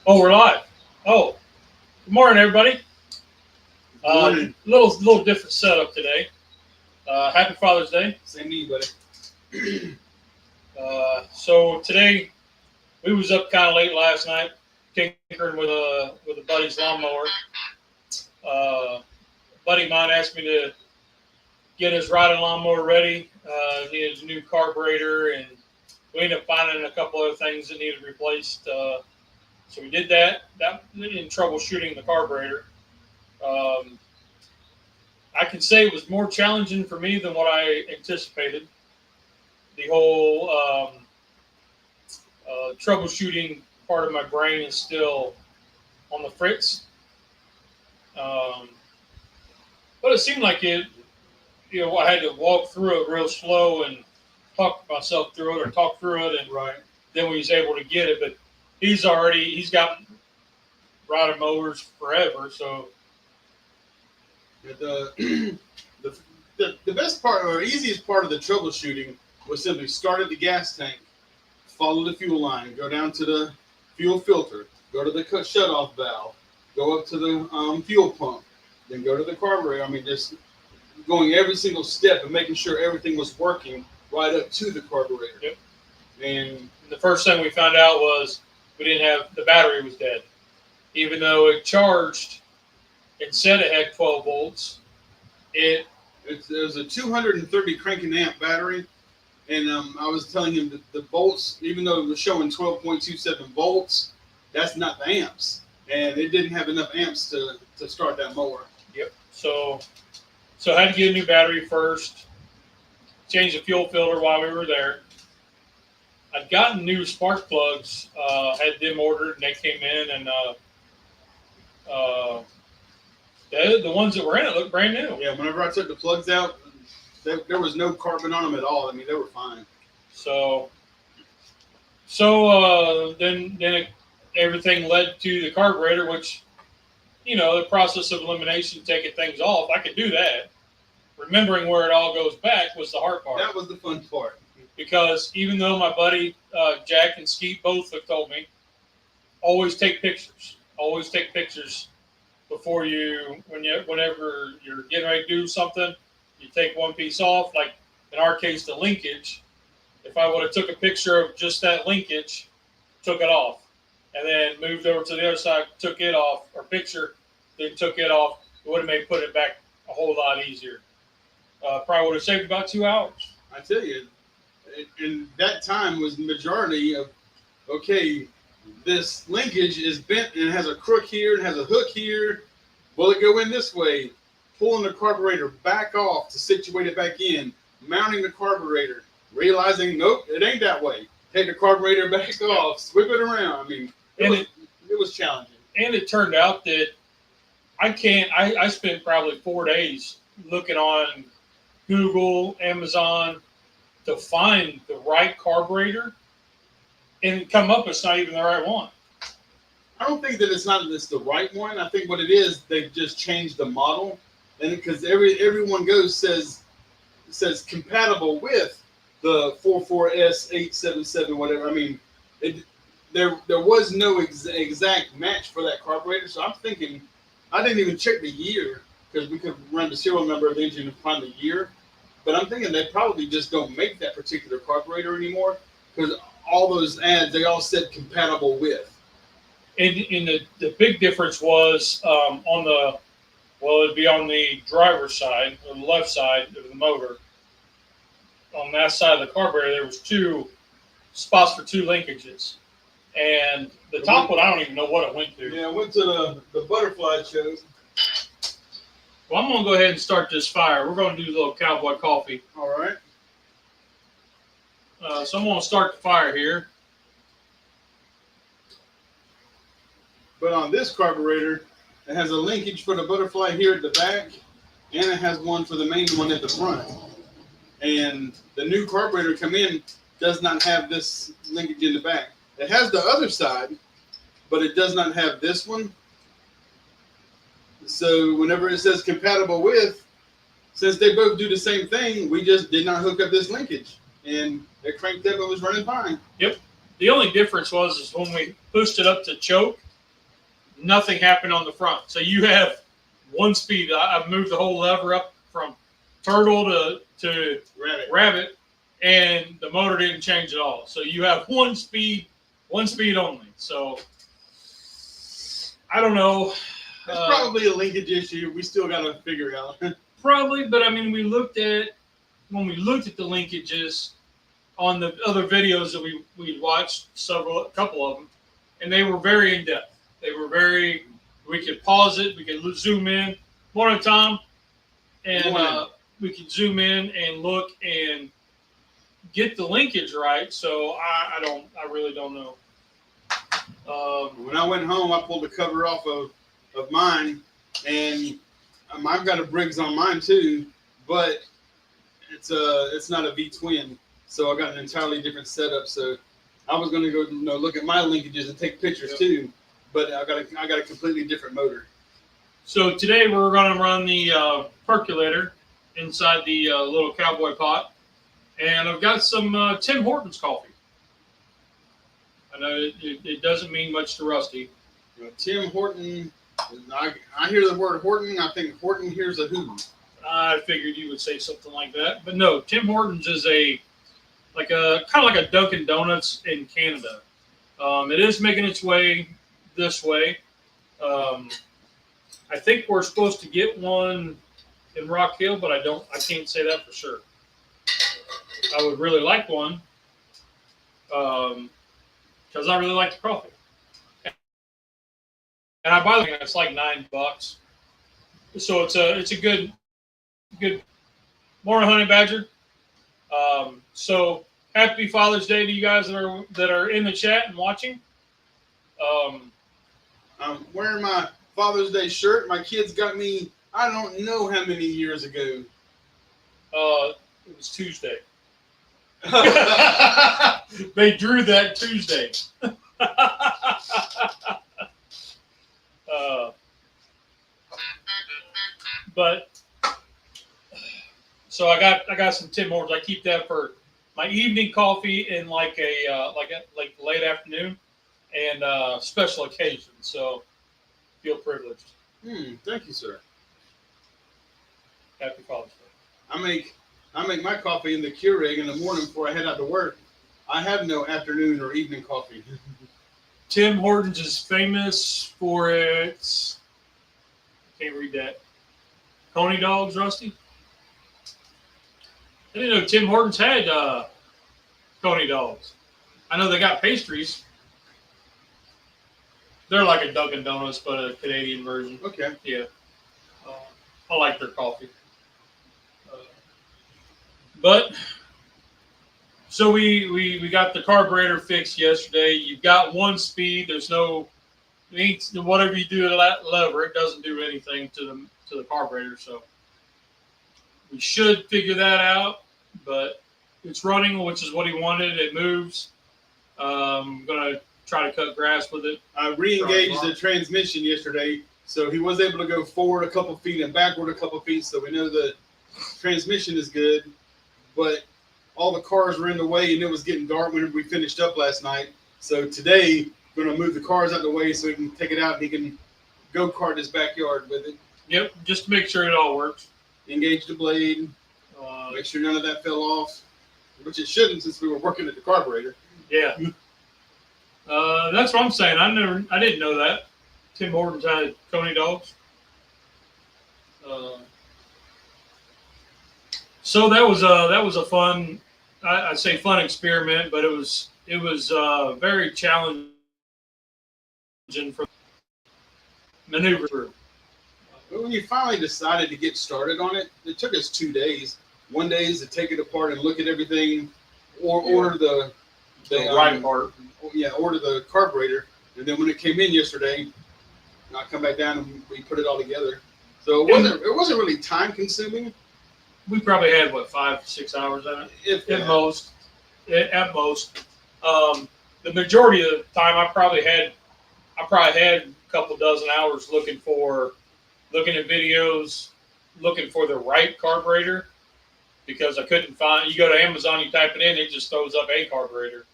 Oh, we're live. Oh, good morning, everybody. Little different setup today. Happy Father's Day. Same to you, buddy. So today we was up kind of late last night, tinkering with a buddy's lawnmower. A buddy of mine asked me to get his riding lawnmower ready. Needed a new carburetor, and we ended up finding a couple other things that needed replaced. So we did that. That in troubleshooting the carburetor. I can say it was more challenging for me than what I anticipated. The whole troubleshooting part of my brain is still on the fritz. But it seemed like I had to walk through it real slow and talk myself through it or talk through it, and then we was able to get it. But he's got riding mowers forever, so. The best part or easiest part of the troubleshooting was simply start at the gas tank, follow the fuel line, go down to the fuel filter, go to the shut-off valve, go up to the fuel pump, then go to the carburetor. I mean, just going every single step and making sure everything was working right up to the carburetor. Yep. And the first thing we found out was we didn't have, the battery was dead. Even though it charged and said it had 12 volts, it was a 230 cranking amp battery. And I was telling him that the volts, even though it was showing 12.27 volts, that's not the amps. And it didn't have enough amps to start that mower. Yep. So I had to get a new battery first, change the fuel filter while we were there. I'd gotten new spark plugs, had them ordered, and they came in, and the ones that were in it looked brand new. Yeah, whenever I took the plugs out, there was no carbon on them at all. I mean, they were fine. So then everything led to the carburetor, which, the process of elimination, taking things off, I could do that. Remembering where it all goes back was the hard part. That was the fun part. Because even though my buddy Jack and Skeet both have told me, always take pictures. Always take pictures before whenever you're getting ready to do something, you take one piece off. Like in our case, the linkage. If I would have took a picture of just that linkage, took it off, and then moved over to the other side, took it off, or picture, then took it off, it would have made putting it back a whole lot easier. Probably would have saved about 2 hours. I tell you, and that time was the majority of, okay, this linkage is bent and it has a crook here and has a hook here. Will it go in this way? Pulling the carburetor back off to situate it back in, mounting the carburetor, realizing, nope, it ain't that way. Take the carburetor back off, whip it around. I mean, it was challenging. And it turned out that I spent probably 4 days looking on Google, Amazon, to find the right carburetor, and come up it's not even the right one. I don't think that it's the right one. I think what it is, they've just changed the model, and because everyone says compatible with the 44S877 whatever. I mean, there was no exact match for that carburetor. So I'm thinking, I didn't even check the year because we could run the serial number of the engine and find the year. But I'm thinking they probably just don't make that particular carburetor anymore because all those ads, they all said compatible with. And the big difference was it'd be on the driver's side, or the left side of the motor. On that side of the carburetor, there was 2 spots for 2 linkages. And the top one, I don't even know what it went to. Yeah, it went to the butterfly choke. Well, I'm going to go ahead and start this fire. We're going to do a little cowboy coffee. All right. So I'm going to start the fire here. But on this carburetor, it has a linkage for the butterfly here at the back, and it has one for the main one at the front. And the new carburetor come in does not have this linkage in the back. It has the other side, but it does not have this one. So whenever it says compatible with, since they both do the same thing, we just did not hook up this linkage. And it cranked up and was running fine. Yep. The only difference was when we pushed it up to choke, nothing happened on the front. So you have one speed. I've moved the whole lever up from turtle to rabbit, and the motor didn't change at all. So you have one speed only. So I don't know. That's probably a linkage issue. We still got to figure out. Probably, but I mean, when we looked at the linkages on the other videos that we watched, a couple of them, and they were very in depth. They were very. We could pause it. We could zoom in one at a time, and we could zoom in and look and get the linkage right. So I really don't know. When I went home, I pulled the cover off of mine, and I've got a Briggs on mine too, but it's not a V-twin, so I got an entirely different setup. So I was going to go look at my linkages and take pictures too, but I got a completely different motor. So today we're going to run the percolator inside the little cowboy pot, and I've got some Tim Hortons coffee. I know it doesn't mean much to Rusty. Tim Horton, I hear the word Horton, I think Horton hears a who. I figured you would say something like that, but no. Tim Hortons is kind of like a Dunkin' Donuts in Canada. It is making its way this way. I think we're supposed to get one in Rock Hill, but I can't say that for sure. I would really like one because I really like the coffee. And I buy them. It's like $9, so it's a good morning, Honey Badger. So happy Father's Day to you guys that are in the chat and watching. I'm wearing my Father's Day shirt. My kids got me. I don't know how many years ago. It was Tuesday. They drew that Tuesday. But so I got some Tim Hortons. I keep that for my evening coffee in like late afternoon and special occasions. So feel privileged. Thank you, sir. Happy Father's Day. I make my coffee in the Keurig in the morning before I head out to work. I have no afternoon or evening coffee. Tim Hortons is famous for its. Can't read that. Coney dogs, Rusty. I didn't know Tim Hortons had Coney dogs. I know they got pastries. They're like a Dunkin' Donuts, but a Canadian version. Okay. Yeah. I like their coffee. But so we got the carburetor fixed yesterday. You've got one speed. There's no whatever you do to that lever, it doesn't do anything to the carburetor. So we should figure that out. But it's running, which is what he wanted. It moves. I'm gonna try to cut grass with it. I re-engaged the transmission yesterday, so he was able to go forward a couple feet and backward a couple feet. So we know the transmission is good. But all the cars were in the way, and it was getting dark when we finished up last night. So today, we're going to move the cars out of the way so he can take it out and he can go-kart his backyard with it. Yep, just to make sure it all works. Engage the blade, make sure none of that fell off, which it shouldn't since we were working at the carburetor. Yeah. That's what I'm saying. I didn't know that. Tim Hortons had Coney dogs. So that was a fun, I'd say fun experiment, but it was very challenging for maneuver. But when you finally decided to get started on it, it took us 2 days. 1 day is to take it apart and look at everything, or order the right part. Yeah, order the carburetor, and then when it came in yesterday, I come back down and we put it all together. So it wasn't really time consuming. We probably had 5-6 hours on it, at most. At most, the majority of the time, I probably had a couple dozen hours looking at videos, looking for the right carburetor, because I couldn't find. You go to Amazon, you type it in, it just throws up a carburetor,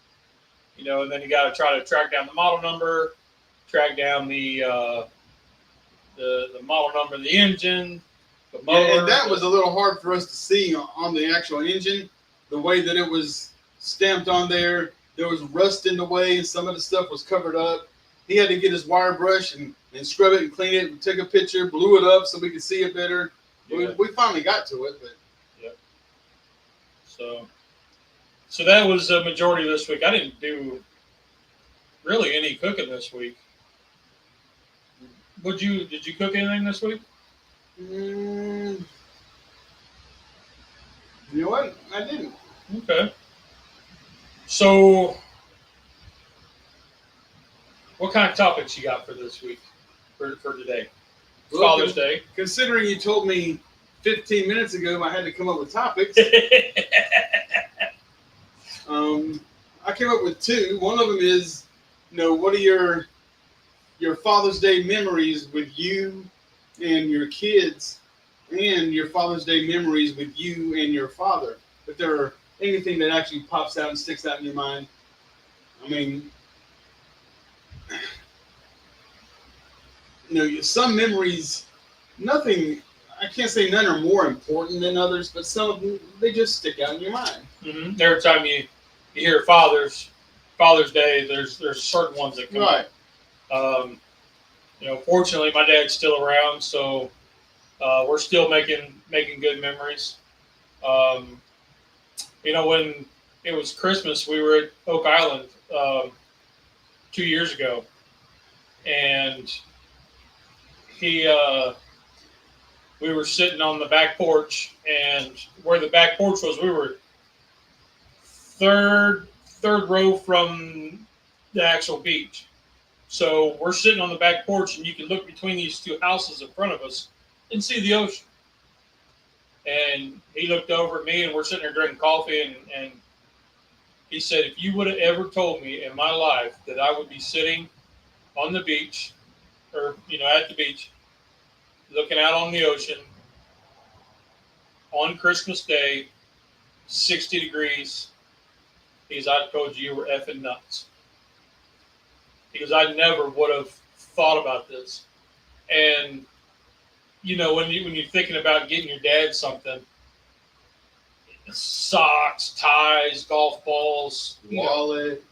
and then you got to try to track down the model number, track down the model number of the engine, the motor. Yeah, and that was a little hard for us to see on the actual engine. The way that it was stamped on there, there was rust in the way, and some of the stuff was covered up. He had to get his wire brush and scrub it and clean it and take a picture, blew it up so we could see it better. Yeah. We finally got to it, but yep. So that was a majority of this week. I didn't do really any cooking this week. Did you cook anything this week? You know what? I didn't. Okay. So, what kind of topics you got for this week, for today? Well, Father's Day. Considering you told me 15 minutes ago I had to come up with topics, I came up with two. One of them is, what are your Father's Day memories with you and your kids, and your Father's Day memories with you and your father? If there are anything that actually pops out and sticks out in your mind. I mean, some memories, nothing, I can't say none are more important than others, but some of them, they just stick out in your mind. Mm-hmm. Every time you hear Father's Day, there's certain ones that come right. up. Fortunately, my dad's still around, so we're still making good memories. When it was Christmas, we were at Oak Island 2 years ago, and we were sitting on the back porch, and where the back porch was, we were third row from the actual beach. So we're sitting on the back porch, and you can look between these two houses in front of us and see the ocean. And he looked over at me, and we're sitting there drinking coffee, and he said, if you would have ever told me in my life that I would be sitting on the beach, or, at the beach, looking out on the ocean on Christmas Day, 60 degrees, because I told you were effing nuts. Because I never would have thought about this. And, when you're thinking about getting your dad something, socks, ties, golf balls, wallet,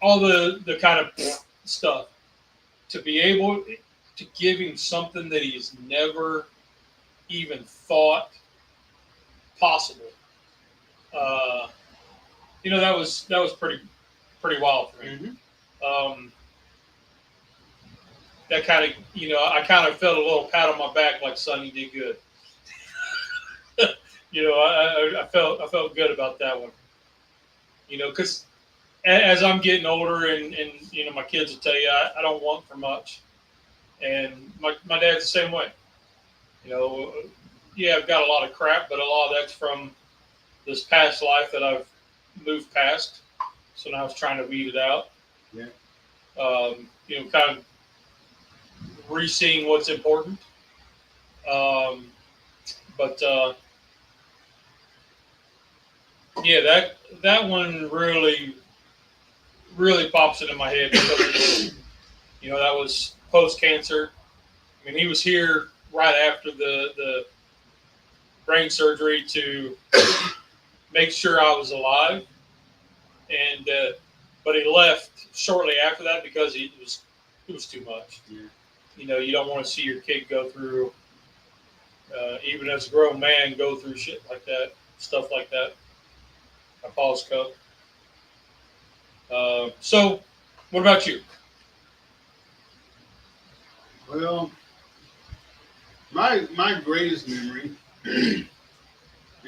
all the kind of stuff, to be able to give him something that he's never even thought possible. That was pretty wild for me. Mm-hmm. That kind of, I kind of felt a little pat on my back, like, son, you did good. I felt good about that one. Because as I'm getting older, and my kids will tell you, I don't want for much, and my dad's the same way. I've got a lot of crap, but a lot of that's from this past life that I've moved past. So now I was trying to weed it out. Yeah. Kind of re-seeing what's important. That one really pops into my head because that was post-cancer. I mean, he was here right after the brain surgery to make sure I was alive, and but he left shortly after that because it was too much. Yeah. You don't want to see your kid go through, even as a grown man, go through shit like that, stuff like that. I Paul's Cup. So, what about you? Well, my greatest memory,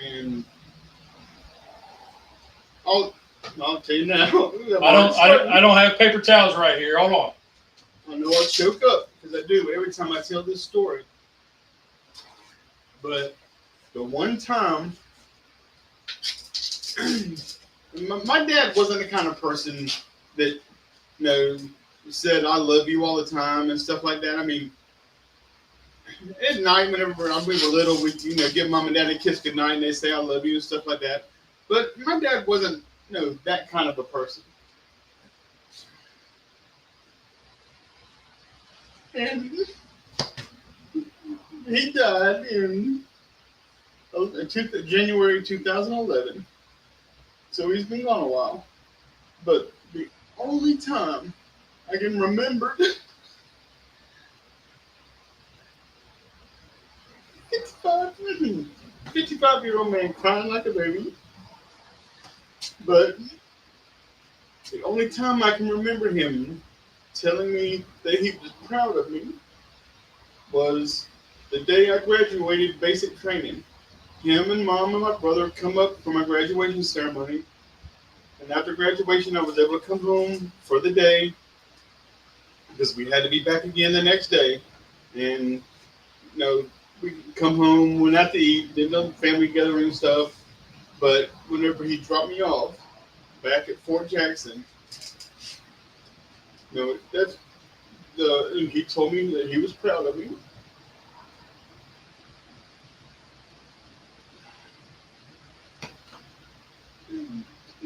and I'll tell you now. I don't have paper towels right here. Hold on. I know I choke up because I do every time I tell this story. But the one time, my dad wasn't the kind of person that, said I love you all the time and stuff like that. I mean, at night, whenever we were little, we give mom and dad a kiss goodnight and they say I love you and stuff like that. But my dad wasn't, that kind of a person. And he died in January 2011. So he's been gone a while. But the only time I can remember 55-year-old man crying like a baby. But the only time I can remember him telling me that he was proud of me was the day I graduated basic training. Him and Mom and my brother come up for my graduation ceremony. And after graduation, I was able to come home for the day because we had to be back again the next day. And, we come home, went out to eat, did the family gathering and stuff. But whenever he dropped me off back at Fort Jackson, and he told me that he was proud of me.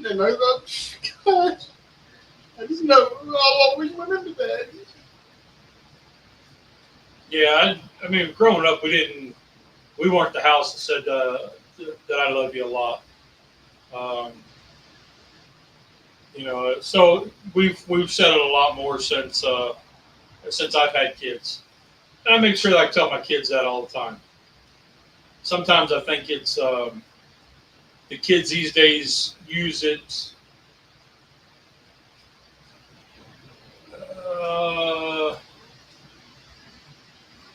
And I thought, gosh, I just know I'll always remember that. Yeah, I mean, growing up, we weren't the house that said that I love you a lot. So we've said it a lot more since I've had kids. And I make sure that I tell my kids that all the time. Sometimes I think it's the kids these days use it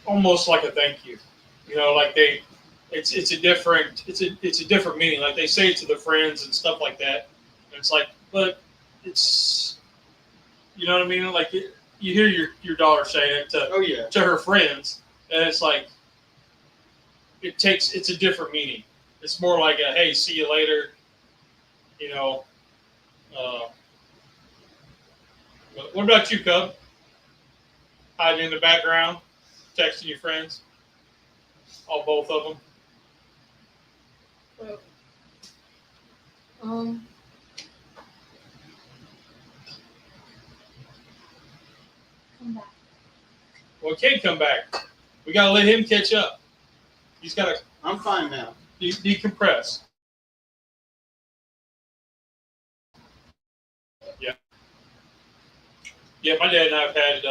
almost like a thank you. Like it's a different meaning. Like they say it to their friends and stuff like that. And it's like, but it's, you know what I mean? Like you hear your daughter saying it to her friends, and it's like it's a different meaning. It's more like a hey, see you later. What about you, Cub? Hiding in the background, texting your friends, both of them. Come back. Well, can't come back. We gotta let him catch up. He's gotta. I'm fine now. Decompress. Yeah. Yeah, my dad and I have had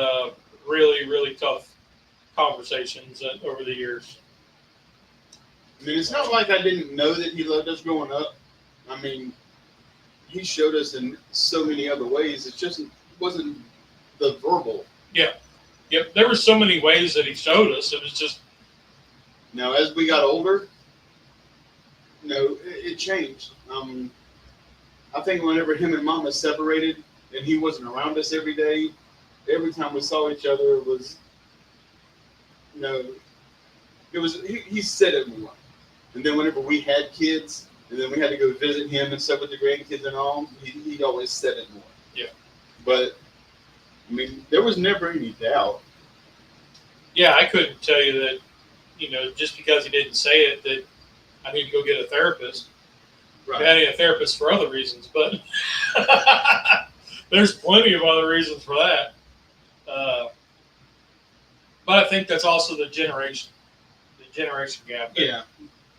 really, really tough conversations over the years. I mean, it's not like I didn't know that he loved us growing up. I mean, he showed us in so many other ways. It just wasn't the verbal. Yeah. Yep. There were so many ways that he showed us. It was just. Now, as we got older, it changed. I think whenever him and Mama separated and he wasn't around us every day, every time we saw each other, it was, he said it more. And then whenever we had kids, and then we had to go visit him and stuff with the grandkids and all, he always said it more. Yeah. But, I mean, there was never any doubt. Yeah, I couldn't tell you that, just because he didn't say it, that I need to go get a therapist. Right. I need a therapist for other reasons, but there's plenty of other reasons for that. But I think that's also the generation gap. Yeah.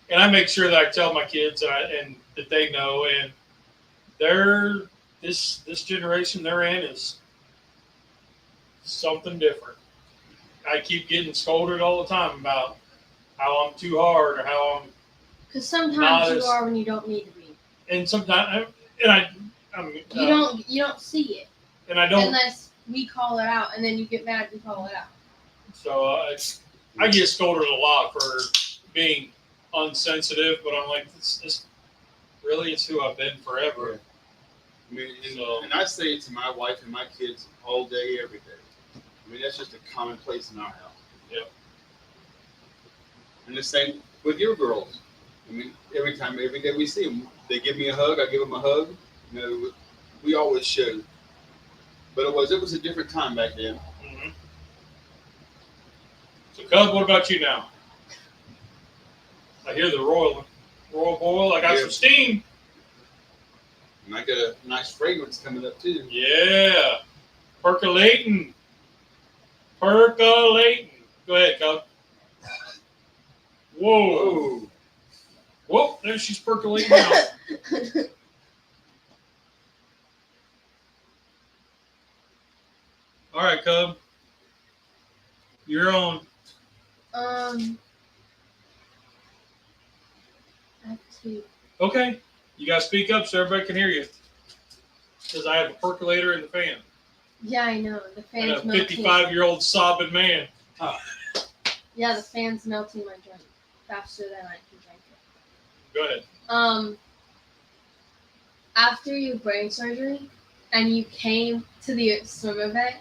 And I make sure that I tell my kids and that they know, and this generation they're in is something different. I keep getting scolded all the time about how I'm too hard or how I'm. Because sometimes you are when you don't need to be. And sometimes, you don't see it. And I don't. Unless we call it out, and then you get mad we call it out. So I get scolded a lot for being unsensitive, but I'm like, this really is who I've been forever. I mean, and I say it to my wife and my kids all day, every day. I mean, that's just a commonplace in our house. Yep. And the same with your girls. I mean, every day we see them, they give me a hug, I give them a hug. We always showed. But it was a different time back then. Mm-hmm. So, Cub, what about you now? I hear the royal boil. I got some steam. And I got a nice fragrance coming up too. Yeah, percolating. Percolating. Go ahead, Cub. Whoa. Oh. Whoa, there she's percolating out. All right, Cub. You're on. I have to. Okay. You got to speak up so everybody can hear you. Because I have a percolator in the fan. Yeah, I know. The And fan's a melting. 55-year-old sobbing man. Yeah, the fan's melting my drink faster than I can drink it. Go ahead. After your brain surgery and you came to the swim event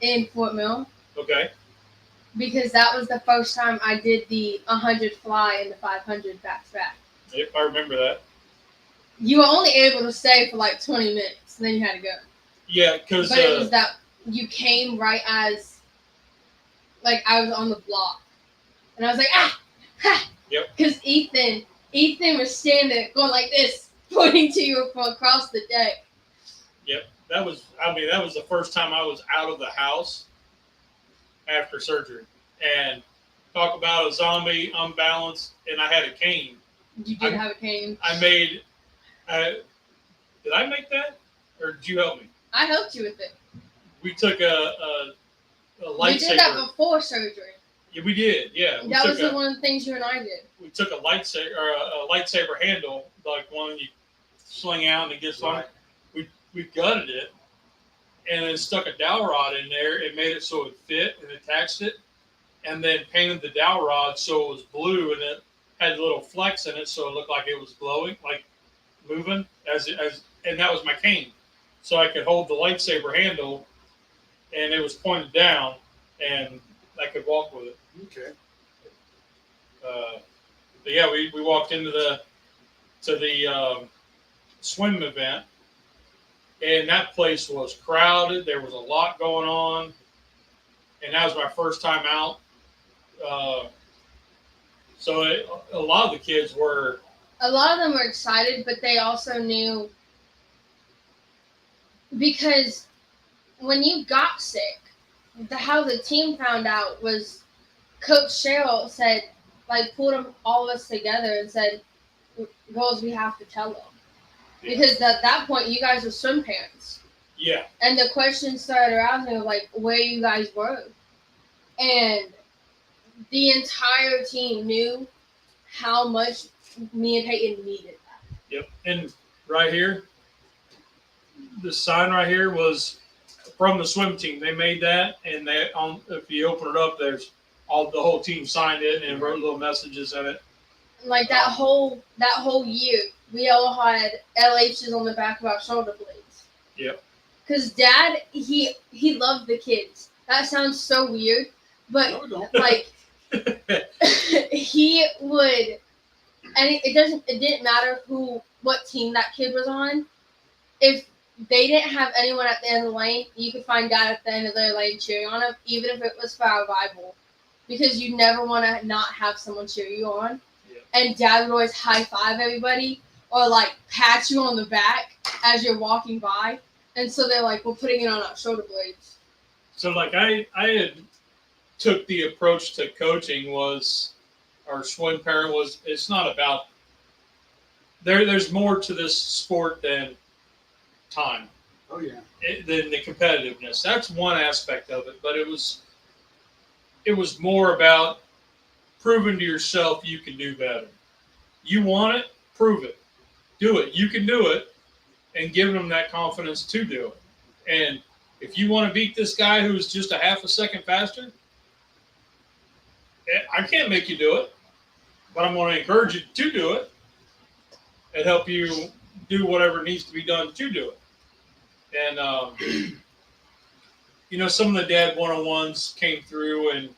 in Fort Mill, Okay. because that was the first time I did the 100 fly and the 500 back to back. Yep, I remember that. You were only able to stay for like 20 minutes, and then you had to go. Yeah, because But it was that you came right as, like, I was on the block. And I was like, ha! Yep. Because Ethan was standing going like this, pointing to you from across the deck. Yep, that was the first time I was out of the house after surgery. And talk about a zombie, unbalanced, and I had a cane. You did have a cane. Did I make that? Or did you help me? I helped you with it. We took a lightsaber. We did that before surgery. Yeah, we did. Yeah, That was one of the things you and I did. we took a lightsaber handle, like one you sling out and it gets on. We gutted it and then stuck a dowel rod in there. It made it so it fit and attached it, and then painted the dowel rod so it was blue and it had little flecks in it so it looked like it was glowing, like moving and that was my cane, so I could hold the lightsaber handle and it was pointed down and I could walk with it. Okay. But yeah, we walked into the swim event, and that place was crowded. There was a lot going on, and that was my first time out. So a lot of the kids were. A lot of them were excited, but they also knew, because when you got sick, how the team found out was Coach Cheryl said, like, pulled all of us together and said, girls, we have to tell them. Yeah. Because at that point, you guys were swim parents. Yeah. And the questions started around me, like, where you guys were. And the entire team knew how much me and Peyton needed that. Yep. And right here, the sign right here was from the swim team. They made that, and if you open it up, there's the whole team signed it and wrote little messages in it. Like that whole year, we all had LHs on the back of our shoulder blades. Yep. Because Dad, he loved the kids. That sounds so weird, but No, don't. like he would, and it didn't matter what team that kid was on. If they didn't have anyone at the end of the lane, you could find Dad at the end of their lane cheering on them, even if it was for our rival, because you never want to not have someone cheer you on. Yep. And Dad would always high five everybody or like pat you on the back as you're walking by. And so they're like, we're putting it on our shoulder blades. So like I had took the approach to coaching was, our swim parent was, it's not about, there's more to this sport than time. Oh yeah. Than the competitiveness. That's one aspect of it, but it was more about proving to yourself you can do better. You want it, prove it. Do it. You can do it, and giving them that confidence to do it. And if you want to beat this guy who's just a half a second faster, I can't make you do it, but I'm going to encourage you to do it and help you do whatever needs to be done to do it. And, some of the dad one-on-ones came through, and,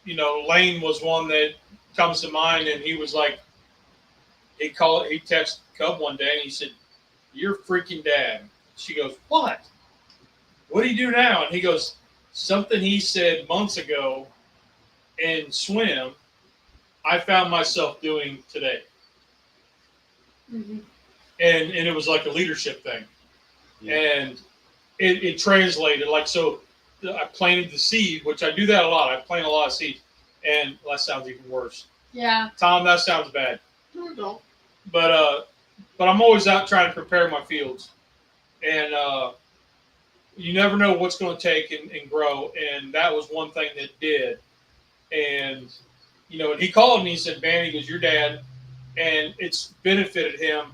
Lane was one that comes to mind, and he was like, he texted Cub one day, and he said, "You're freaking dad." She goes, "What? What do you do now?" And he goes, "Something he said months ago in swim, I found myself doing today." Mm-hmm. And it was like a leadership thing. Yeah. And it translated, like, so I planted the seed, which I do that a lot. I plant a lot of seeds, and that sounds even worse. Yeah. Tom, that sounds bad. No, don't. But I'm always out trying to prepare my fields, and you never know what's going to take and grow. And that was one thing that did. And and he called me. He said, "Man, he goes, your dad," and it's benefited him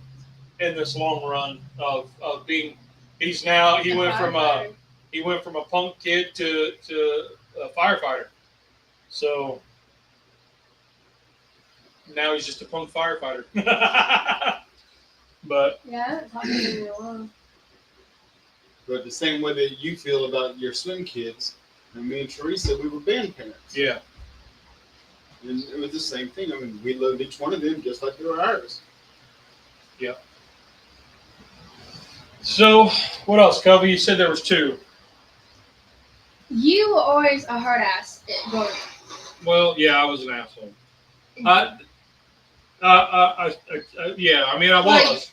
in this long run of being. He went from a punk kid to a firefighter. So now he's just a punk firefighter. But yeah, it's happened to me a lot. But the same way that you feel about your swim kids, and me and Teresa, we were band parents. yeah, And it was the same thing. I mean, we loved each one of them just like they were ours. yeah. So what else, Cubby? You said there was 2. You were always a hard ass growing up. Well, yeah, I was an asshole. Yeah, I mean, I was,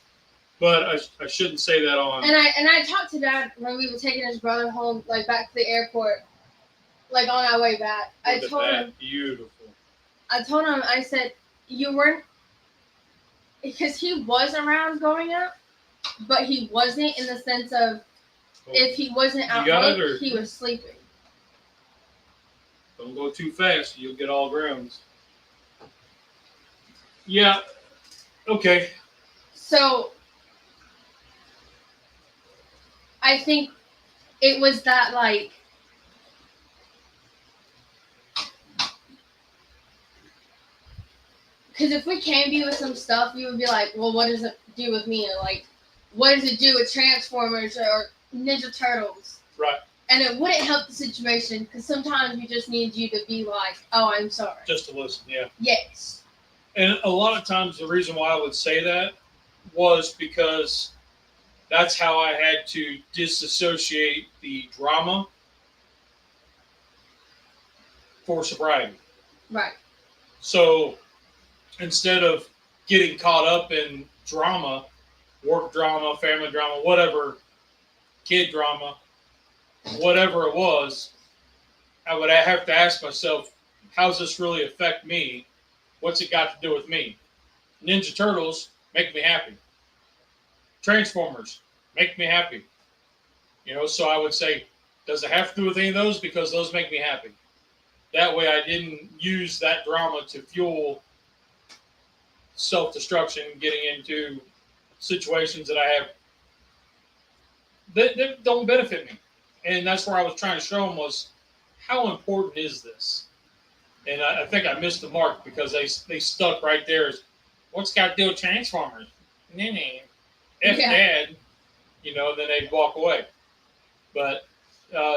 but I shouldn't say that on. And I talked to Dad when we were taking his brother home, like back to the airport, like on our way back. I told him, beautiful. I said, you weren't, because he was around growing up, but he wasn't in the sense of if he wasn't out late, he was sleeping. Don't go too fast, you'll get all grounds. Yeah. Okay. So I think it was that, like, because if we came to you with some stuff, you would be like, well, what does it do with me? Or, like, what does it do with Transformers or Ninja Turtles? Right. And it wouldn't help the situation because sometimes we just need you to be like, oh, I'm sorry. Just to listen, yeah. Yes. And a lot of times the reason why I would say that was because that's how I had to disassociate the drama for sobriety. Right. So instead of getting caught up in drama, work drama, family drama, whatever, kid drama, whatever it was, I would have to ask myself, how does this really affect me? What's it got to do with me? Ninja Turtles make me happy. Transformers make me happy. So I would say, does it have to do with any of those? Because those make me happy. That way I didn't use that drama to fuel self-destruction, getting into situations that I have that don't benefit me. And that's where I was trying to show them was, how important is this? And I think I missed the mark because they stuck right there as, what's got to do with Transformers? F Dad, and then they'd walk away. But,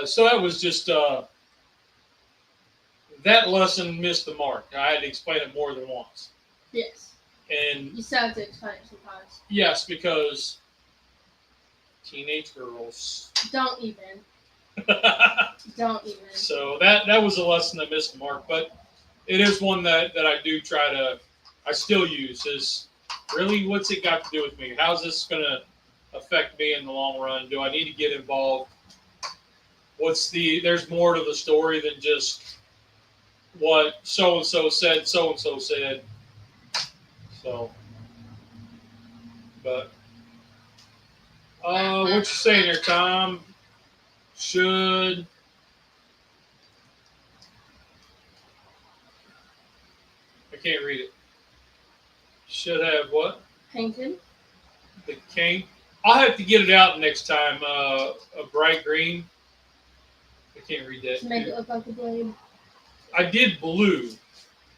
so that was just, that lesson missed the mark. I had to explain it more than once. Yes. And you still have to explain it sometimes. Yes, because teenage girls. Don't even. Don't even. So that was a lesson that missed the mark, but it is one that I do I still use is, really, what's it got to do with me? How's this going to affect me in the long run? Do I need to get involved? There's more to the story than just what so-and-so said, so-and-so said. So, but, what you saying there, Tom? Should I can't read it. Should have what? Painted. The cane. I'll have to get it out next time. A bright green. I can't read that. To make it look like a blade. I did blue.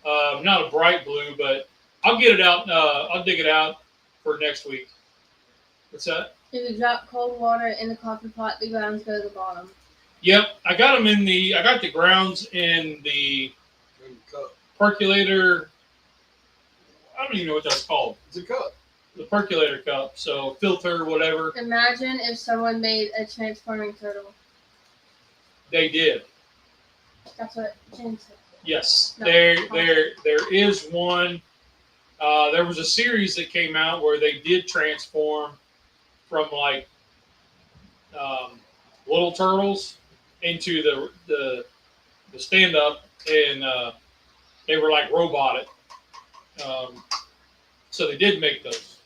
Not a bright blue, but I'll get it out. I'll dig it out for next week. What's that? If you drop cold water in the coffee pot, the grounds go to the bottom. Yep, I got them I got the grounds in the percolator. I don't even know what that's called. It's a cup. The percolator cup. So filter, whatever. Imagine if someone made a transforming turtle. They did. That's what James said. Yes, No. there is one. There was a series that came out where they did transform from like little turtles into the stand up, and they were like robotic. So they did make those.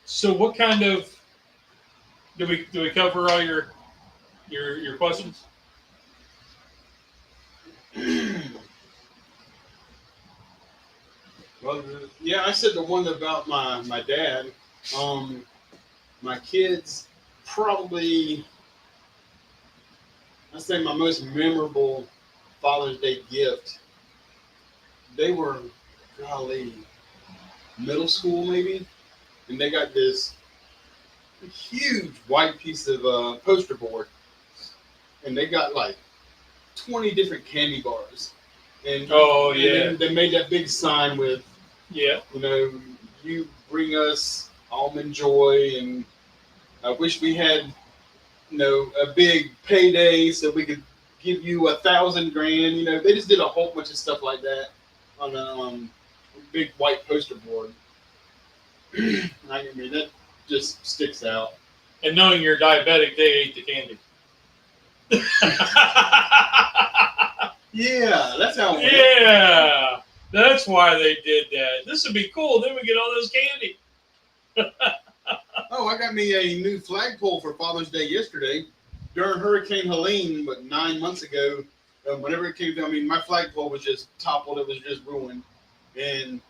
So what kind of do we cover all your questions? Well, yeah, I said the one about my dad. My kids probably, I say my most memorable Father's Day gift. They were, golly, middle school maybe, and they got this huge white piece of poster board, and they got like 20 different candy bars. And they made that big sign with, you know, you bring us almond joy, and I wish we had, you know, a big payday so we could give you 1,000 grand. You know, they just did a whole bunch of stuff like that on a big white poster board. I mean, that just sticks out. And knowing you're diabetic, they ate the candy. Yeah, that's how it went. Yeah, that's why they did that. This would be cool. Then we get all this candy. Oh, I got me a new flagpole for Father's Day yesterday. During Hurricane Helene, 9 months ago, whenever it came down, I mean, my flagpole was just toppled. It was just ruined. And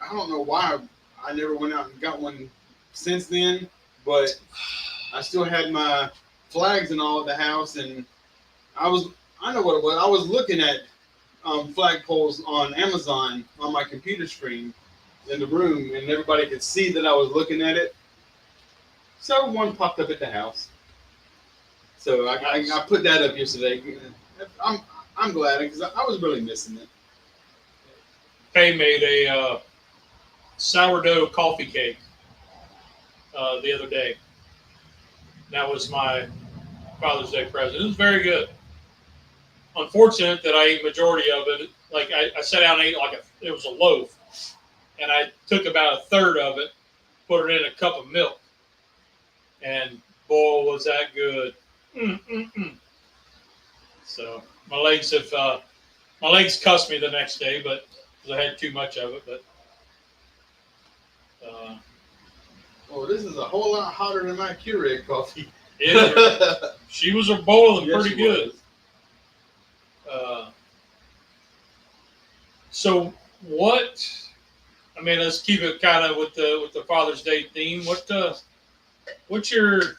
I don't know why I never went out and got one since then, but I still had my flags and all at the house, and I know what it was. I was looking at flagpoles on Amazon on my computer screen in the room, and everybody could see that I was looking at it. So one popped up at the house. So I put that up yesterday. I'm glad because I was really missing it. Faye made a sourdough coffee cake the other day. That was my Father's Day present. It was very good. Unfortunate that I ate majority of it. Like I sat down and ate it was a loaf, and I took about a third of it, put it in a cup of milk, and boy, was that good. So my legs cussed me the next day, but because I had too much of it. But oh, this is a whole lot hotter than my Keurig coffee. Yeah, she was boiling pretty good. So what? I mean, let's keep it kind of with the Father's Day theme. What's your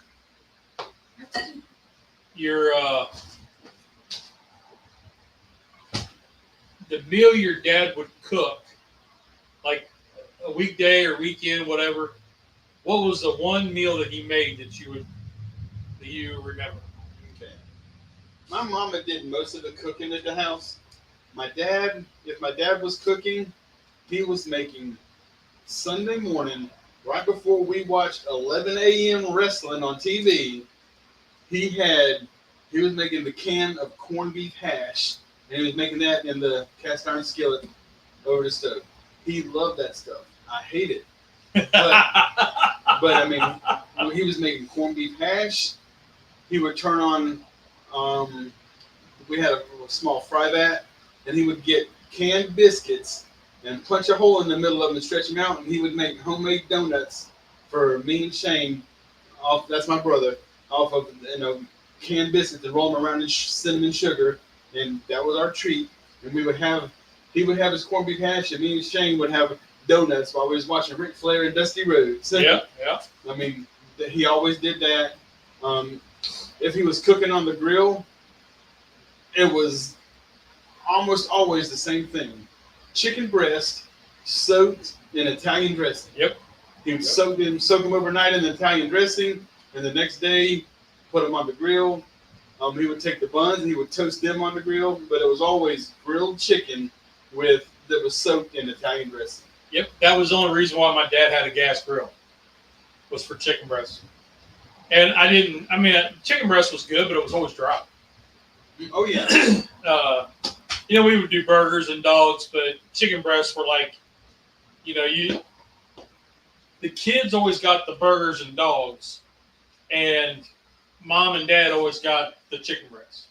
the meal your dad would cook, like a weekday or weekend, whatever? What was the one meal that he made that you remember? Okay. My mama did most of the cooking at the house. If my dad was cooking, he was making Sunday morning, right before we watched 11 a.m. wrestling on TV, he was making the can of corned beef hash, and he was making that in the cast iron skillet over the stove. He loved that stuff. I hate it. But I mean, when he was making corned beef hash, he would turn on, we had a small fry vat, and he would get canned biscuits and punch a hole in the middle of them and stretch them out, and he would make homemade donuts for me and Shane. That's my brother. Off of canned biscuits and roll them around in cinnamon sugar, and that was our treat. And he would have his corned beef hash, and me and Shane would have donuts while we was watching Ric Flair and Dusty Rhodes. Yeah. I mean, he always did that. If he was cooking on the grill, it was almost always the same thing. Chicken breast soaked in Italian dressing. Yep. He would soak them overnight in the Italian dressing, and the next day put them on the grill. He would take the buns and he would toast them on the grill, but it was always grilled chicken that was soaked in Italian dressing. Yep, that was the only reason why my dad had a gas grill, was for chicken breast. And chicken breast was good, but it was always dry. Oh, yeah. We would do burgers and dogs, but chicken breasts were like, the kids always got the burgers and dogs, and Mom and Dad always got the chicken breast.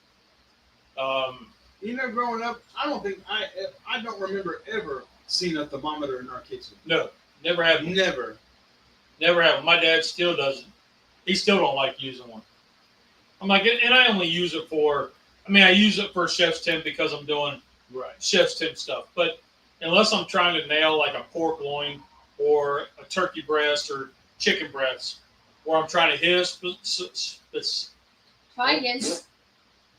You know, growing up, I don't remember ever seeing a thermometer in our kitchen. No, never had one. Never. Never have one. My dad still doesn't. He still don't like using one. I'm like, and I only use it for, I use it for Chefstemp because I'm doing Chefstemp stuff. But unless I'm trying to nail like a pork loin or a turkey breast or chicken breast, where I'm trying to hit Try again.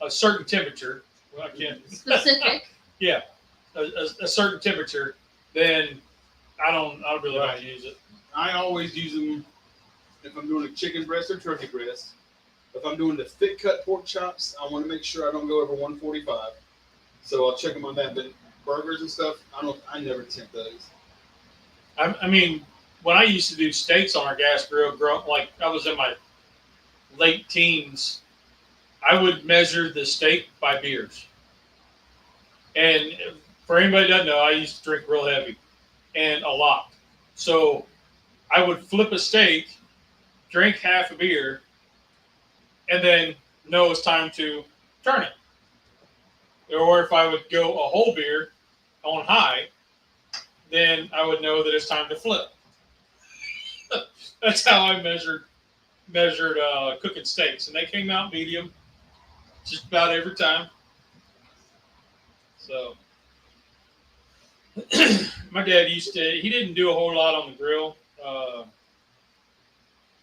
a certain temperature, well, I can't. Specific. Yeah, a certain temperature, then I don't really want to use it. I always use them if I'm doing a chicken breast or turkey breast. If I'm doing the thick cut pork chops, I want to make sure I don't go over 145. So I'll check them on that. But burgers and stuff, I never tempt those. I mean, when I used to do steaks on our gas grill, like I was in my late teens, I would measure the steak by beers. And for anybody that doesn't know, I used to drink real heavy and a lot. So I would flip a steak, drink half a beer, and then know it's time to turn it. Or if I would go a whole beer on high, then I would know that it's time to flip. That's how I measured cooking steaks, and they came out medium just about every time. So my dad he didn't do a whole lot on the grill.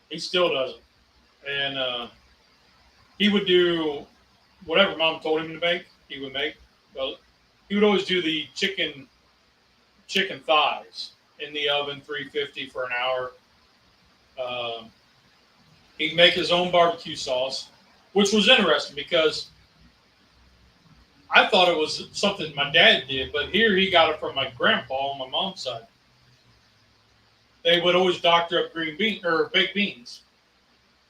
He still doesn't. And he would do whatever Mom told him to make, he would make. Well, he would always do the chicken thighs in the oven, 350 for an hour. He'd make his own barbecue sauce, which was interesting because I thought it was something my dad did, but here he got it from my grandpa on my mom's side. They would always doctor up baked beans.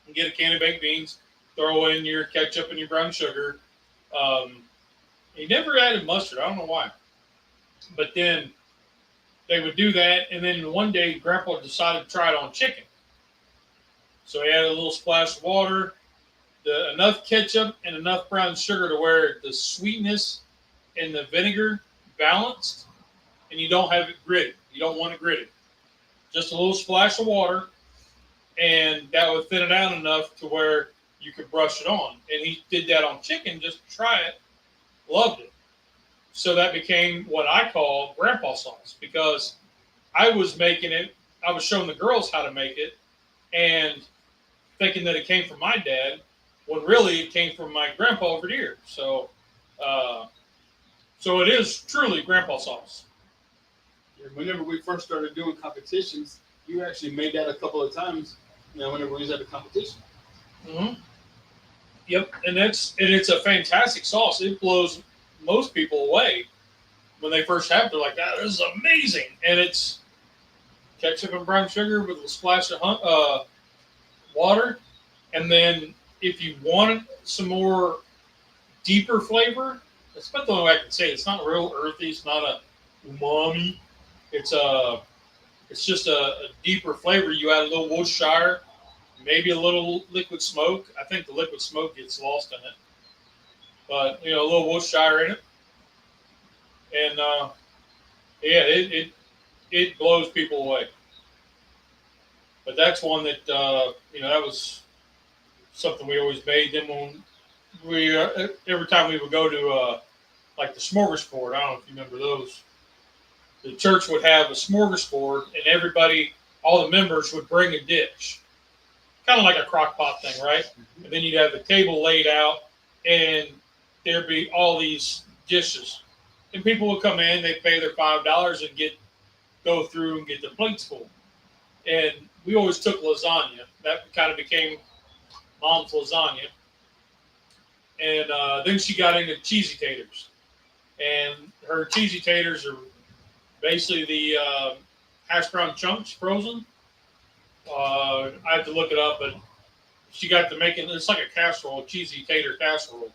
And get a can of baked beans, throw in your ketchup and your brown sugar. He never added mustard. I don't know why. But then they would do that, and then one day Grandpa decided to try it on chicken. So he added a little splash of water, enough ketchup, and enough brown sugar to where the sweetness and the vinegar balanced, and you don't have it gritty. You don't want it gritty. Just a little splash of water, and that would thin it out enough to where you could brush it on. And he did that on chicken just to try it. Loved it. So that became what I call grandpa sauce, because I was making it. I was showing the girls how to make it and thinking that it came from my dad, when really it came from my grandpa over here. So it is truly grandpa sauce. Whenever we first started doing competitions, you actually made that a couple of times. Whenever we was at a competition. Mm-hmm. Yep, and it's a fantastic sauce. It blows most people away when they first have it. They're like, "That is amazing!" And it's ketchup and brown sugar with a splash of water, and then if you want some more deeper flavor, that's about the only way I can say it. It's not real earthy. It's not a umami. It's just a deeper flavor. You add a little Worcestershire, maybe a little liquid smoke. I think the liquid smoke gets lost in it. But, a little Worcestershire in it. And, it blows people away. But that's one that, that was something we always made. Then when every time we would go to, like the smorgasbord, I don't know if you remember those. The church would have a smorgasbord, and all the members would bring a dish. Kind of like a crock pot thing, right? Mm-hmm. And then you'd have the table laid out, and there'd be all these dishes. And people would come in, they'd pay their $5 and go through and get their plates full. And we always took lasagna. That kind of became Mom's lasagna. And then she got into cheesy taters. And her cheesy taters are basically the hash brown chunks frozen. I have to look it up, but she got to making, it's like a casserole, cheesy tater casserole,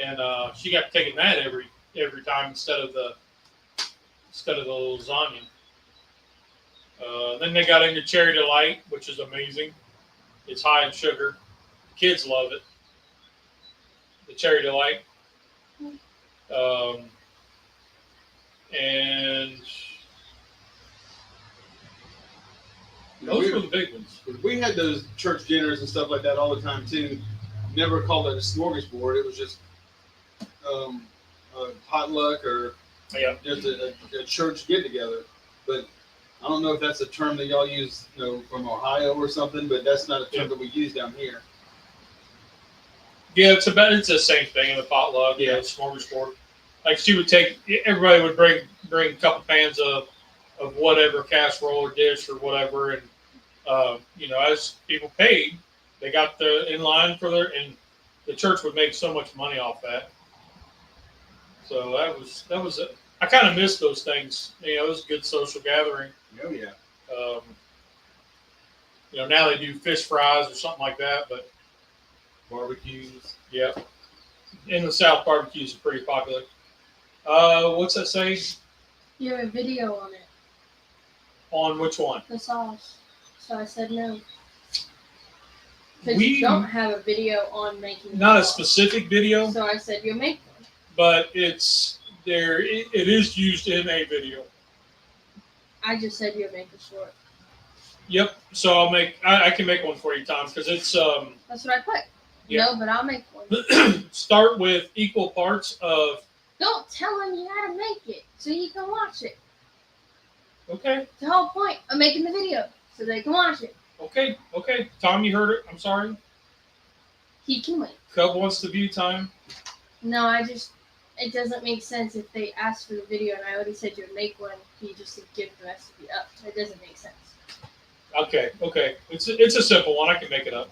and she got to taking that every time instead of the lasagna. Then they got into Cherry Delight, which is amazing. It's high in sugar. Kids love it. The Cherry Delight. And those were the big ones. We had those church dinners and stuff like that all the time too. Never called it a smorgasbord. It was just a potluck or just a church get together. But I don't know if that's a term that y'all use, from Ohio or something. But that's not a term that we use down here. Yeah, it's the same thing in the potluck. Yeah, smorgasbord. Like everybody would bring a couple pans of whatever casserole or dish or whatever, and as people paid, they got in line and the church would make so much money off that. So that was it. I kind of miss those things. It was a good social gathering. Oh yeah. Now they do fish fries or something like that, but barbecues. Yeah. In the South, barbecues are pretty popular. What's that say? You have a video on it. On which one? The sauce. So I said no. Because you don't have a video on making not sauce. A specific video. So I said you'll make one. But it's there. It is used in a video. I just said you'll make a short. Yep. So I can make one for you, Tom, because it's That's what I put. Yeah. No, but I'll make one. Start with equal parts of. Don't tell him you gotta make it so he can watch it. Okay. The whole point of making the video so they can watch it. Okay. Tom, you heard it. I'm sorry. He can wait. Cub wants to view time. No, it doesn't make sense if they ask for the video and I already said you would make one. You just give the recipe up. It doesn't make sense. Okay. It's a simple one. I can make it up.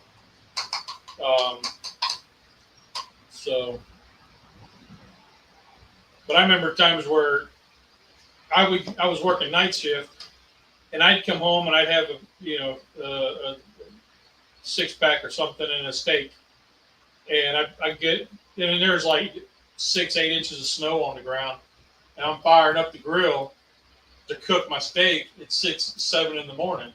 But I remember times where I was working night shift, and I'd come home and I'd have a 6-pack or something and a steak, and I get and there's like 6-8 inches of snow on the ground, and I'm firing up the grill to cook my steak at 6-7 in the morning,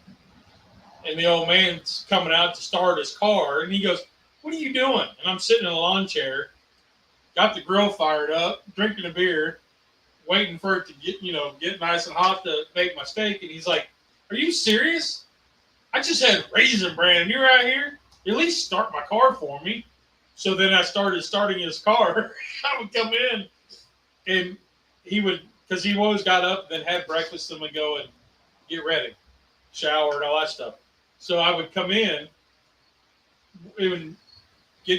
and the old man's coming out to start his car, and he goes, "What are you doing?" And I'm sitting in a lawn chair, got the grill fired up, drinking a beer, waiting for it to get nice and hot to bake my steak. And he's like, "Are you serious? I just had Raisin Bran and you're out here? At least start my car for me." So then I started starting his car. I would come in and he would, because he always got up, then had breakfast, and would go and get ready, shower and all that stuff. So I would come in, even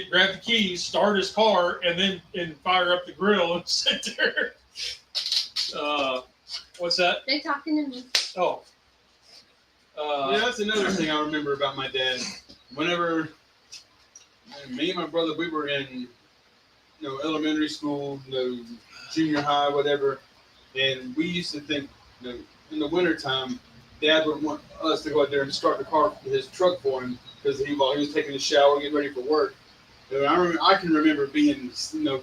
grab the keys, start his car, and fire up the grill and sit there. What's that? They're talking to me. Oh. Yeah, that's another thing I remember about my dad. Whenever me and my brother, we were in elementary school, junior high, whatever, and we used to think, in the wintertime, Dad would want us to go out there and start his truck for him, because while he was taking a shower, getting ready for work. And I can remember being